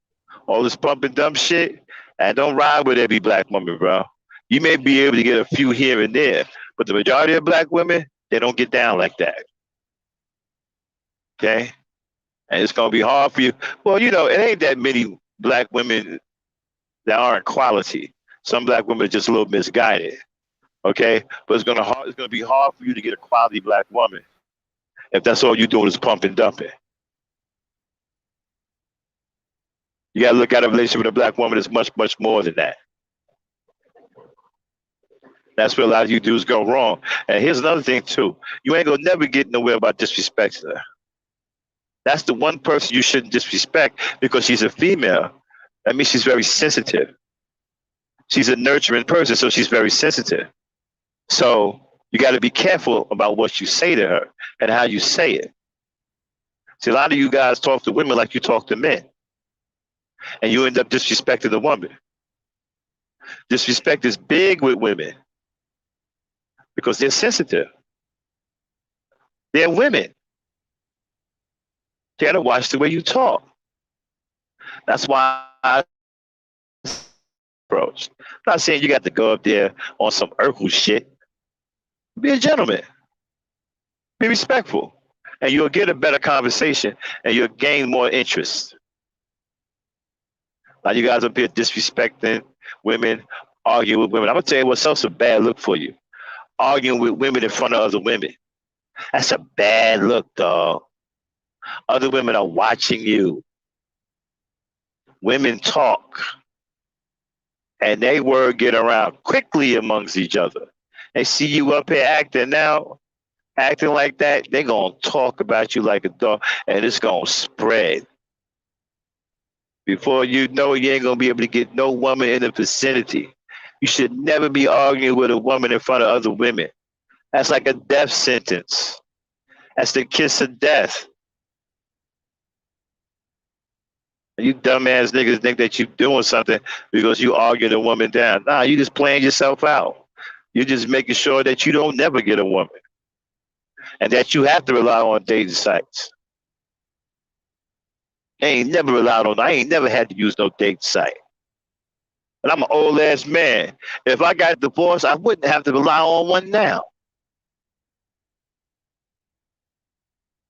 All this pump and dump shit, and don't ride with every black woman, bro. You may be able to get a few here and there, but the majority of black women, they don't get down like that. Okay? And it's gonna be hard for you. Well, it ain't that many black women that aren't quality. Some black women are just a little misguided. Okay, but it's gonna be hard for you to get a quality black woman if that's all you're doing is pump and dumping. You gotta look at a relationship with a black woman as much, much more than that. That's where a lot of you dudes go wrong. And here's another thing too: you ain't gonna never get nowhere about disrespecting her. That's the one person you shouldn't disrespect because she's a female. That means she's very sensitive. She's a nurturing person, so she's very sensitive. So you got to be careful about what you say to her and how you say it. See, a lot of you guys talk to women like you talk to men, and you end up disrespecting the woman. Disrespect is big with women because they're sensitive. They're women. You got to watch the way you talk. That's why I approach. I'm not saying you got to go up there on some Urkel shit. Be a gentleman. Be respectful. And you'll get a better conversation and you'll gain more interest. Now you guys up here disrespecting women, arguing with women. I'm gonna tell you what's also a bad look for you. Arguing with women in front of other women. That's a bad look, dog. Other women are watching you. Women talk. And they word get around quickly amongst each other. They see you up here acting like that, they're going to talk about you like a dog, and it's going to spread. Before you know it, you ain't going to be able to get no woman in the vicinity. You should never be arguing with a woman in front of other women. That's like a death sentence. That's the kiss of death. You dumbass niggas think that you're doing something because you arguing a woman down. Nah, you just playing yourself out. You're just making sure that you don't never get a woman. And that you have to rely on dating sites. I ain't never had to use no dating site. And I'm an old ass man. If I got divorced, I wouldn't have to rely on one now.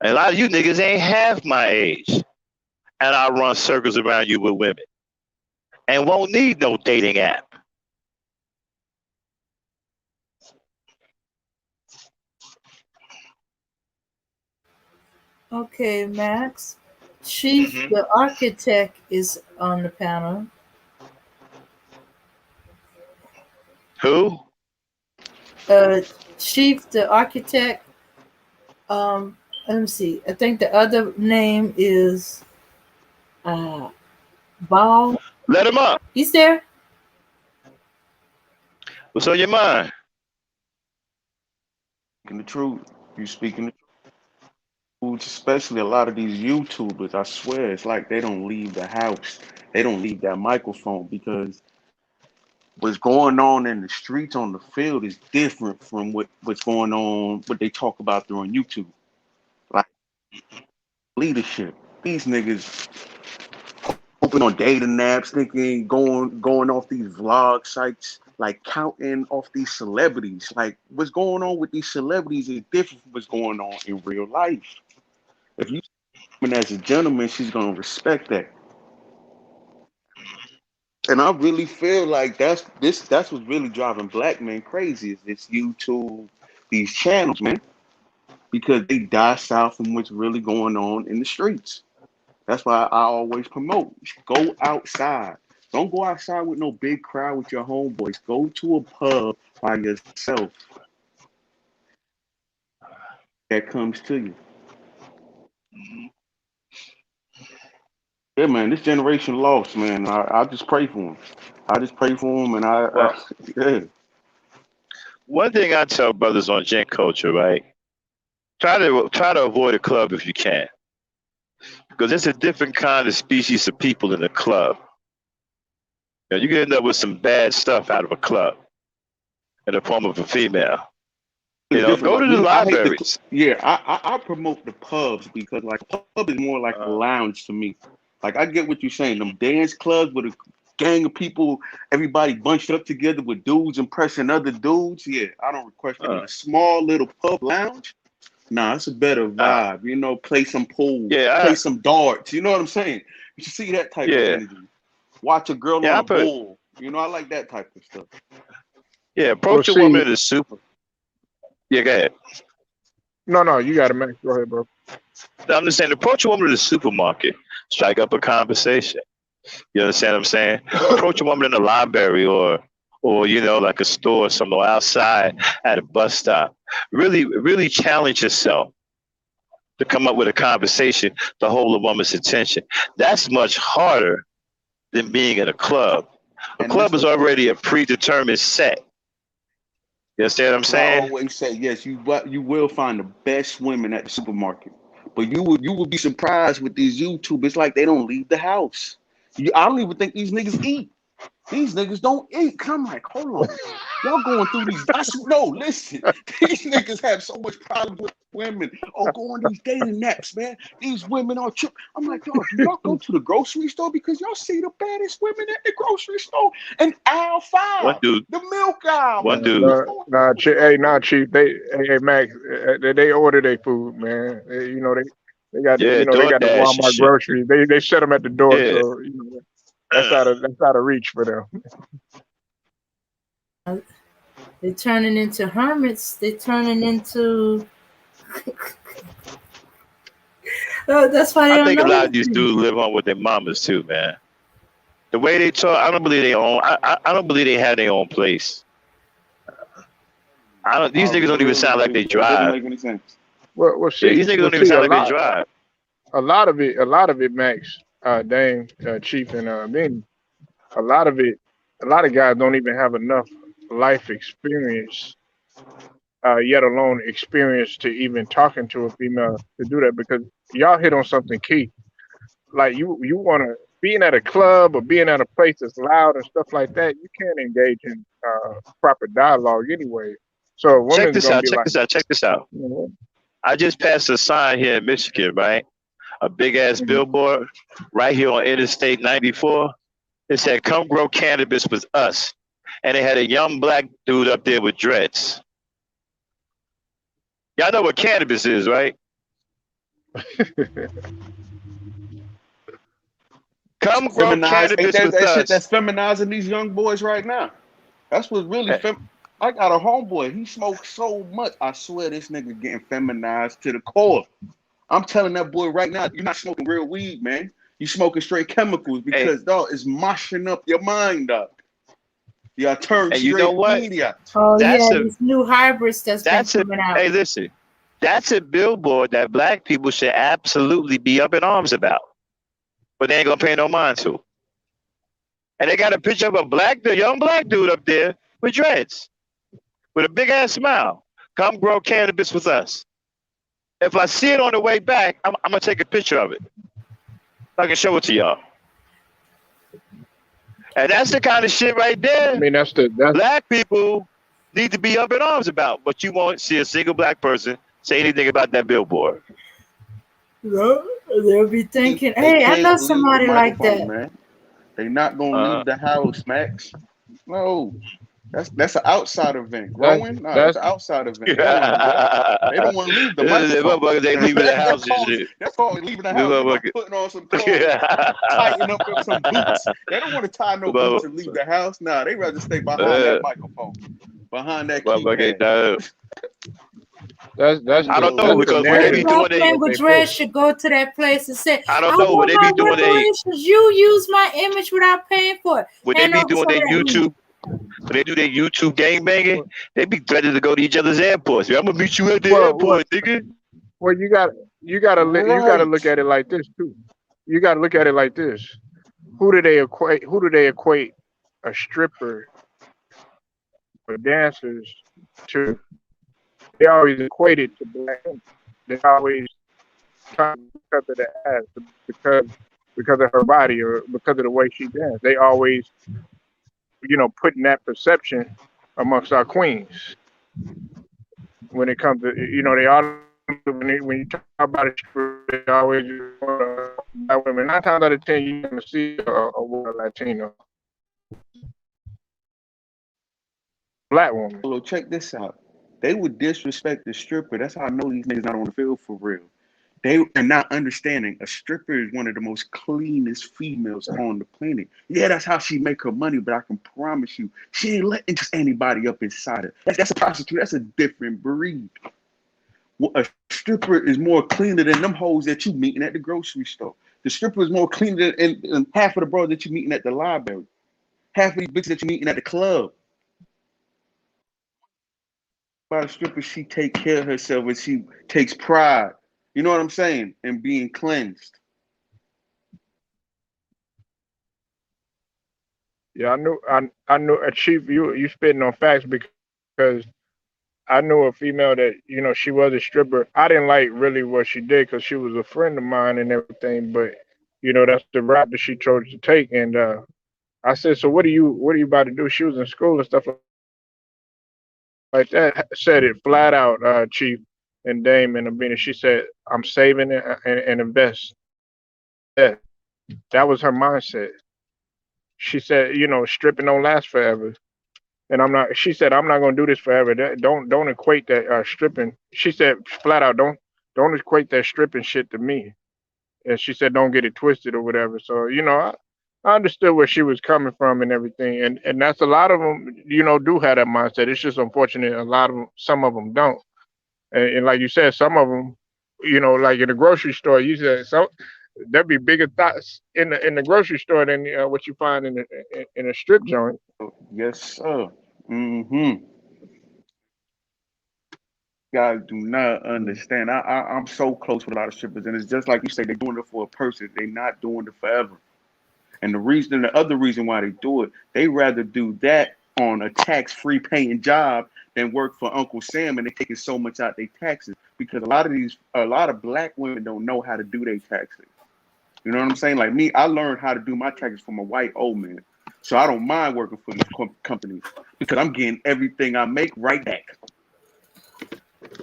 And a lot of you niggas ain't half my age. And I run circles around you with women. And won't need no dating app. Okay, Max. Chief, the architect, is on the panel. Who? Chief, the architect. Let me see. I think the other name is Ball. Let him up. He's there. What's on your mind? Speaking the truth. You speaking the truth, especially a lot of these YouTubers, I swear, it's like they don't leave the house. They don't leave that microphone because what's going on in the streets on the field is different from what's going on, what they talk about through on YouTube. Like leadership. These niggas open on dating apps, thinking going off these vlog sites, like counting off these celebrities. Like what's going on with these celebrities is different from what's going on in real life. If you as a gentleman, she's gonna respect that. And I really feel like that's what's really driving black men crazy is this YouTube, these channels, man. Because they docile from what's really going on in the streets. That's why I always promote. Go outside. Don't go outside with no big crowd with your homeboys. Go to a pub by yourself. That comes to you. Yeah, man, this generation lost, man. I just pray for them. I just pray for them, and yeah. One thing I tell brothers on Gen Culture, right? Try to avoid a club if you can, because there's a different kind of species of people in the club. You can end up with some bad stuff out of a club in the form of a female. Go to the libraries. I promote the pubs because like a pub is more like a lounge to me. Like I get what you're saying. Them dance clubs with a gang of people, everybody bunched up together with dudes impressing other dudes. Yeah, I don't request it. In a small little pub lounge, Nah, it's a better Uh, vibe. You know, play some pool, yeah, play some darts. You know what I'm saying? You should see that type of yeah, energy. Watch a girl yeah. on I a put bull. You know, I like that type of stuff. yeah. Well, Approach a woman see, in the super. Yeah, go ahead. no, you got it, man. Go ahead, bro. I'm just saying, approach a woman in the supermarket. Strike up a conversation. You understand what I'm saying? Approach a woman in the library or like a store somewhere outside at a bus stop. Really challenge yourself to come up with a conversation to hold a woman's attention. That's much harder than being in a club. A And this club is the thing. already a predetermined set. You understand what I'm That's why I saying? always say yes. You will find the best women at the supermarket, but you would be surprised with these YouTubers. Like they don't leave the house. I don't even think these niggas eat. These niggas don't eat. I'm like, hold on. Y'all going through these. No, listen. These niggas have so much problem with women. Oh, go on these dating apps, man. These women are true. I'm like, dog, do y'all go to the grocery store? Because y'all see the baddest women at the grocery store in aisle One five, dude, the milk aisle, one man. dude. What's going Nah, on with y'all? hey, nah, Chief. Hey, Max. They order their food, man. They got Yeah, they got the DoorDash and Walmart shit. groceries. They set them at the door, Yeah. so that's out of reach for them. They're turning into hermits. They're turning into. That's why they I don't think a know lot of these anything. dudes live on with their mamas too, man. The way they talk, I don't believe they own. I don't believe they have their own place. I don't. These I niggas don't even really sound like do. they It doesn't drive. make any sense. Yeah, these niggas don't even See, sound like they drive. a lot of it, Max, Dame, Chief, and Benny. A lot of it, a lot of guys don't even have enough life experience, yet alone experience to even talking to a female to do that because y'all hit on something key. Like you want to being at a club or being at a place that's loud and stuff like that. You can't engage in proper dialogue anyway. So a Check woman's this gonna out. be Check like, this out. Check this out. you know, I just passed a sign here in Michigan, right? A big ass mhm. billboard right here on Interstate 94. It said, "Come grow cannabis with us," and they had a young black dude up there with dreads. Y'all know what cannabis is, right? Come grow Feminized. Ain't cannabis that with that shit us. that's feminizing these young boys right now? That's what's really Eh, fem. I got a homeboy. He smokes so much. I swear this nigga getting feminized to the core. I'm telling that boy right now, you're not smoking real weed, man. You smoking straight chemicals Hey, because dog is moshing up your mind, dog. Y'all turn and you know straight what? idiot. Oh That's yeah, a these new hybrids that's been that's a coming out. hey, listen. That's a billboard that black people should absolutely be up in arms about, but they ain't gonna pay no mind to. And they got a picture of a young black dude up there with dreads, with a big ass smile. Come grow cannabis with us. If I see it on the way back, I'm gonna take a picture of it. I can show it to y'all. And that's the kind of shit right I there mean, that's black people need to be up in arms about. But you won't see a single black person say anything about that billboard. No, they'll be thinking, They "Hey, I know can't leave the somebody like microphone, that." man. They not gonna Uh, leave the house, Max. No. That's an outside event. that's Growing? No, that's that's an outside event. They don't want to do that. They don't the want to leave the microphone. motherfuckers they leaving the that's house and called shit. that's called leaving the The house. They about motherfucker. putting on some clothes, tighten up some boots. They don't want to tie no boots and leave the house. Nah, they rather stay behind that uh, microphone, behind that motherfucker, keypad. that's I that's I the don't know. know that's the Every because when they every be narrative black doing they, man that with they push. dreads should go to that place and say, I don't "I know when want they be my doing reparations. You use my image without paying for it. when they Hand be over doing some their of that weed." YouTube. When they do their YouTube gang banging, they be threatening to go to each other's airports. I'm gonna meet you at the Well, well, airport, nigga. well, you gotta look Right. at it like this too. You gotta look at it like this. Who do they equate? Who do they equate a stripper or dancers to? They always equate it to black women. They always try to because of the ass, because because of her body or because of the way she dances. They always, putting that perception amongst our queens when it comes to, they all when you talk about it, they always black women. 9 times out of 10, you're gonna see a woman Latino, black woman. Well, check this out. They would disrespect the stripper. That's how I know these niggas not on the field for real. They are not understanding a stripper is one of the most cleanest females on the planet. Yeah, that's how she make her money, but I can promise you, she ain't letting just anybody up inside her. That's a prostitute. That's a different breed. Well, a stripper is more cleaner than them hoes that you meeting at the grocery store. The stripper is more cleaner than half of the bros that you meeting at the library. Half of these bitches that you meeting at the club. By the stripper, she take care of herself and she takes pride. You know what I'm saying? And being cleansed. Yeah, I knew Chief, you spitting on facts because I knew a female that, she was a stripper. I didn't like really what she did because she was a friend of mine and everything, but that's the route that she chose to take. And I said, so what are you about to do? She was in school and stuff like that. Said it flat out, Chief and Dame and Abina. She said, I'm saving it and invest. Yeah, that was her mindset. She said, stripping don't last forever. And she said, I'm not gonna do this forever. Don't equate that stripping. She said flat out, don't equate that stripping shit to me. And she said, don't get it twisted or whatever. So, I understood where she was coming from and everything. And that's a lot of them, do have that mindset. It's just unfortunate. Some of them don't. And like you said, some of them, like in the grocery store, you said, so there'd be bigger thoughts in the grocery store than what you find in a strip joint. Yes, sir. Mm-hmm. Guys do not understand. I'm so close with a lot of strippers, and it's just like you say, they're doing it for a person. They're not doing it forever. And the other reason why they do it, they rather do that on a tax-free paying job than work for Uncle Sam, and they're taking so much out their taxes because a lot of black women don't know how to do their taxes. You know what I'm saying? Like me, I learned how to do my taxes from a white old man. So I don't mind working for these companies because I'm getting everything I make right back.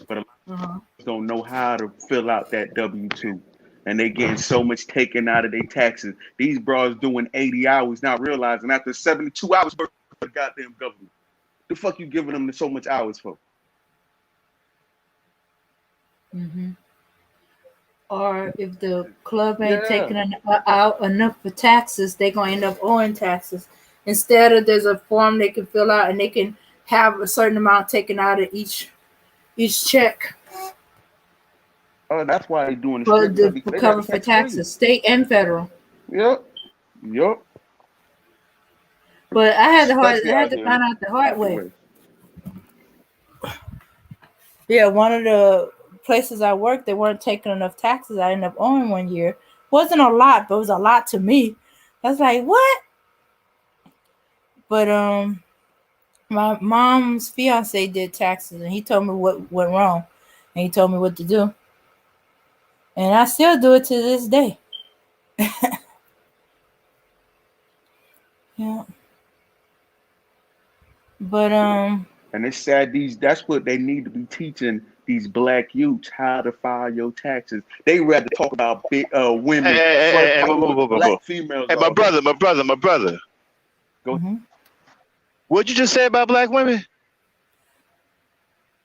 But a lot of people don't know how to fill out that W-2. And they getting so much taken out of their taxes. These bros doing 80 hours, not realizing after 72 hours work for the goddamn government. The fuck you giving them so much hours for? Mm-hmm. Or if the club ain't taking out enough for taxes, they're going to end up owing taxes. Instead of there's a form they can fill out and they can have a certain amount taken out of each check. Oh, that's why they're doing the For cover for taxes, state and federal. Yep. But I had to find out the hard way. Yeah, one of the places I worked, they weren't taking enough taxes. I ended up owing 1 year. Wasn't a lot, but it was a lot to me. I was like, what? But my mom's fiance did taxes, and he told me what went wrong, and he told me what to do, and I still do it to this day. Yeah. But and it's sad. That's what they need to be teaching these black youths, how to file your taxes. They rather talk about big women. Black females. Hey, my brother. Go. Mm-hmm. What'd you just say about black women?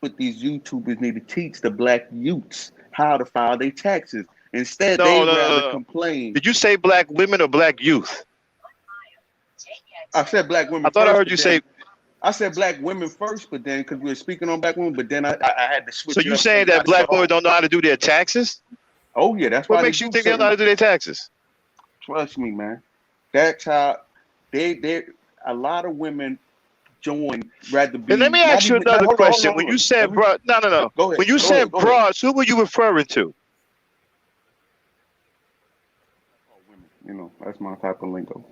What these YouTubers need to teach the black youths how to file their taxes. Instead, they rather complain. Did you say black women or black youth? I said black women. I thought I heard you say. I said black women first, but then because we were speaking on black women, but then I had to switch. So you saying that black women don't know how to do their taxes? Oh yeah, that's what makes you think they don't know how to do their taxes. Trust me, man. That's how they a lot of women join rather be. And let me ask you another question. When you said no. Go ahead. When you said broads, who were you referring to? Women. That's my type of lingo.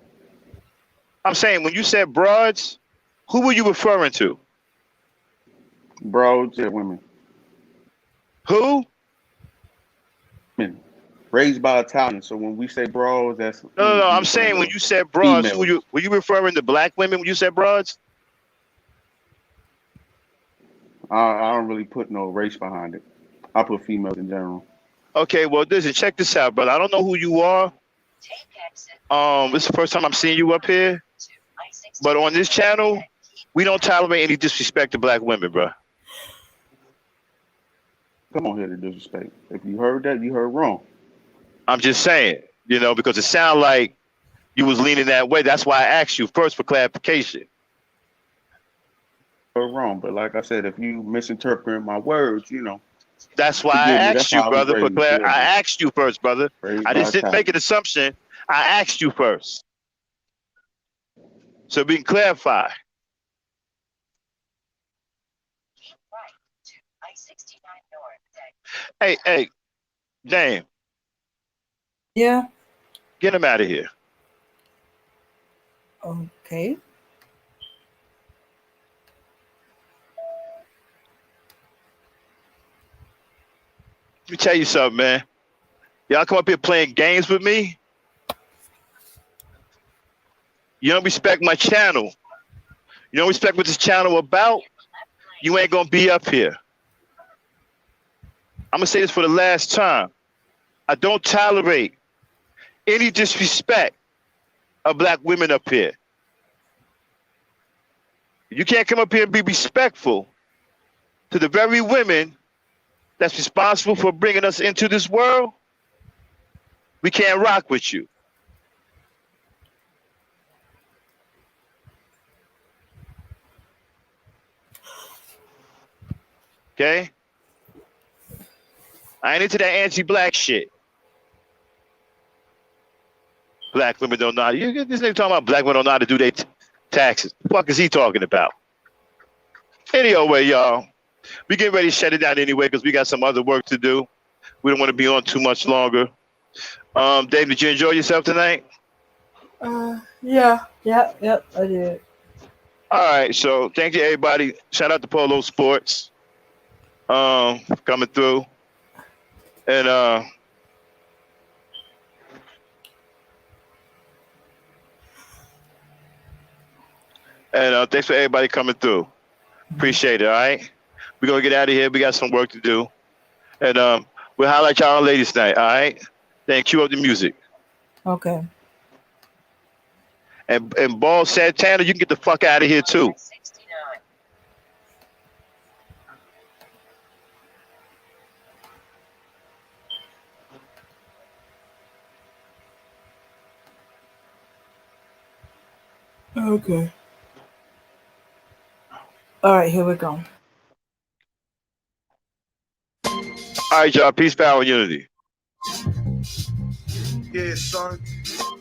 I'm saying when you said broads, who were you referring to? Broads and women. Who? Men. Raised by Italians. So when we say broads, that's no. I'm saying when you said broads, were you referring to black women when you said broads? I don't really put no race behind it. I put females in general. Okay, well, listen, check this out, brother. I don't know who you are. This is the first time I'm seeing you up here. But on this channel, we don't tolerate any disrespect to black women, bro. come on here to disrespect. If you heard that, you heard wrong. I'm just saying, because it sounded like you was leaning that way. That's why I asked you first for clarification. Heard wrong, but like I said, if you misinterpret my words, That's why I forgive me. asked That's you, how I was brother. raised. Yeah, I man. asked you first, brother. Raised I by just didn't make an Italians. assumption. I asked you first, so we can clarify. Hey, Dame, Yeah. get him out of here. Okay. Let me tell you something, man. Y'all come up here playing games with me. You don't respect my channel. You don't respect what this channel about. You ain't gonna be up here. I'm gonna say this for the last time. I don't tolerate any disrespect of black women up here. You can't come up here and be respectful to the very women that's responsible for bringing us into this world. We can't rock with you. Okay? I ain't into that anti-black shit. Black women don't know how to. This nigga talking about black women don't know how to do their taxes. The fuck is he talking about? Anyway, y'all, we getting ready to shut it down anyway because we got some other work to do. We don't want to be on too much longer. Dave, did you enjoy yourself tonight? Yeah. Yep, I did. All right, so thank you, everybody. Shout out to Polo Sports coming through. And thanks for everybody coming through. Appreciate it, all right? We're going to get out of here. We got some work to do. And we'll highlight y'all on ladies night, all right? Then cue up the music. Okay. And Ball Santana, you can get the fuck out of here, too. Okay. All right, here we go. All right, y'all. Peace, power, and unity. Yeah, son.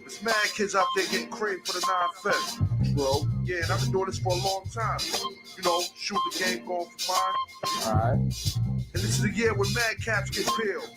There's mad kids out there getting cream for the 9-5, bro. Yeah, and I've been doing this for a long time. Shoot the game going for mine. All right. And this is the year when mad cats get peeled.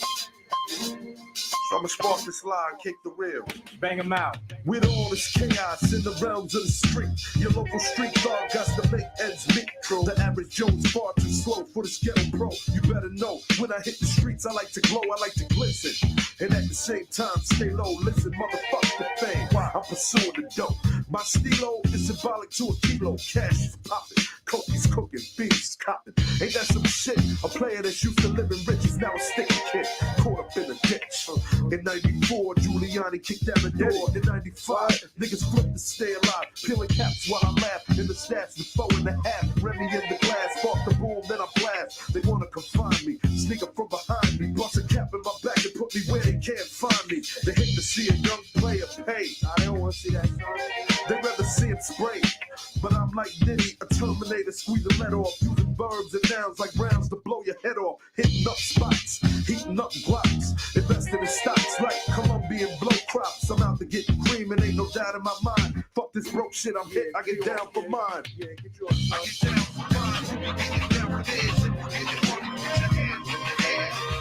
So I'ma spark this line, kick the real. Bang them out. With all this chaos in the realms of the street, your local street dog got to make ends meet. The average Joe's far too slow for the ghetto pro. You better know, when I hit the streets, I like to glow, I like to glisten. And at the same time, stay low, listen, motherfuck the fame. I'm pursuing the dope. My stilo is symbolic to a kilo. Cash is popping, coke's cooking, beef's copping. Ain't that some shit? A player that's used to living rich is now a sticky kid, caught up in a ditch. In 94, Giuliani kicked down the door. In 95, niggas flipped to stay alive. Peeling caps while I laugh. In the stats, the 4.5. Remy in the glass. Spark the boom, then I blast. They wanna confine me. Sneak up from behind me. Bust a cap in my back and put me where they can't find me. They hate to see a young player pay. I don't wanna see that, son. They rather see it spray. But I'm like Diddy, a Terminator, squeeze the lead off. Using verbs and nouns like rounds to blow your head off. Hitting up spots, heating up blocks. Investing in stocks like Colombian blow crops. I'm out to get cream and ain't no doubt in my mind. Fuck this broke shit, I'm hit, I get down for mine. I get down for mine, you can get down for this.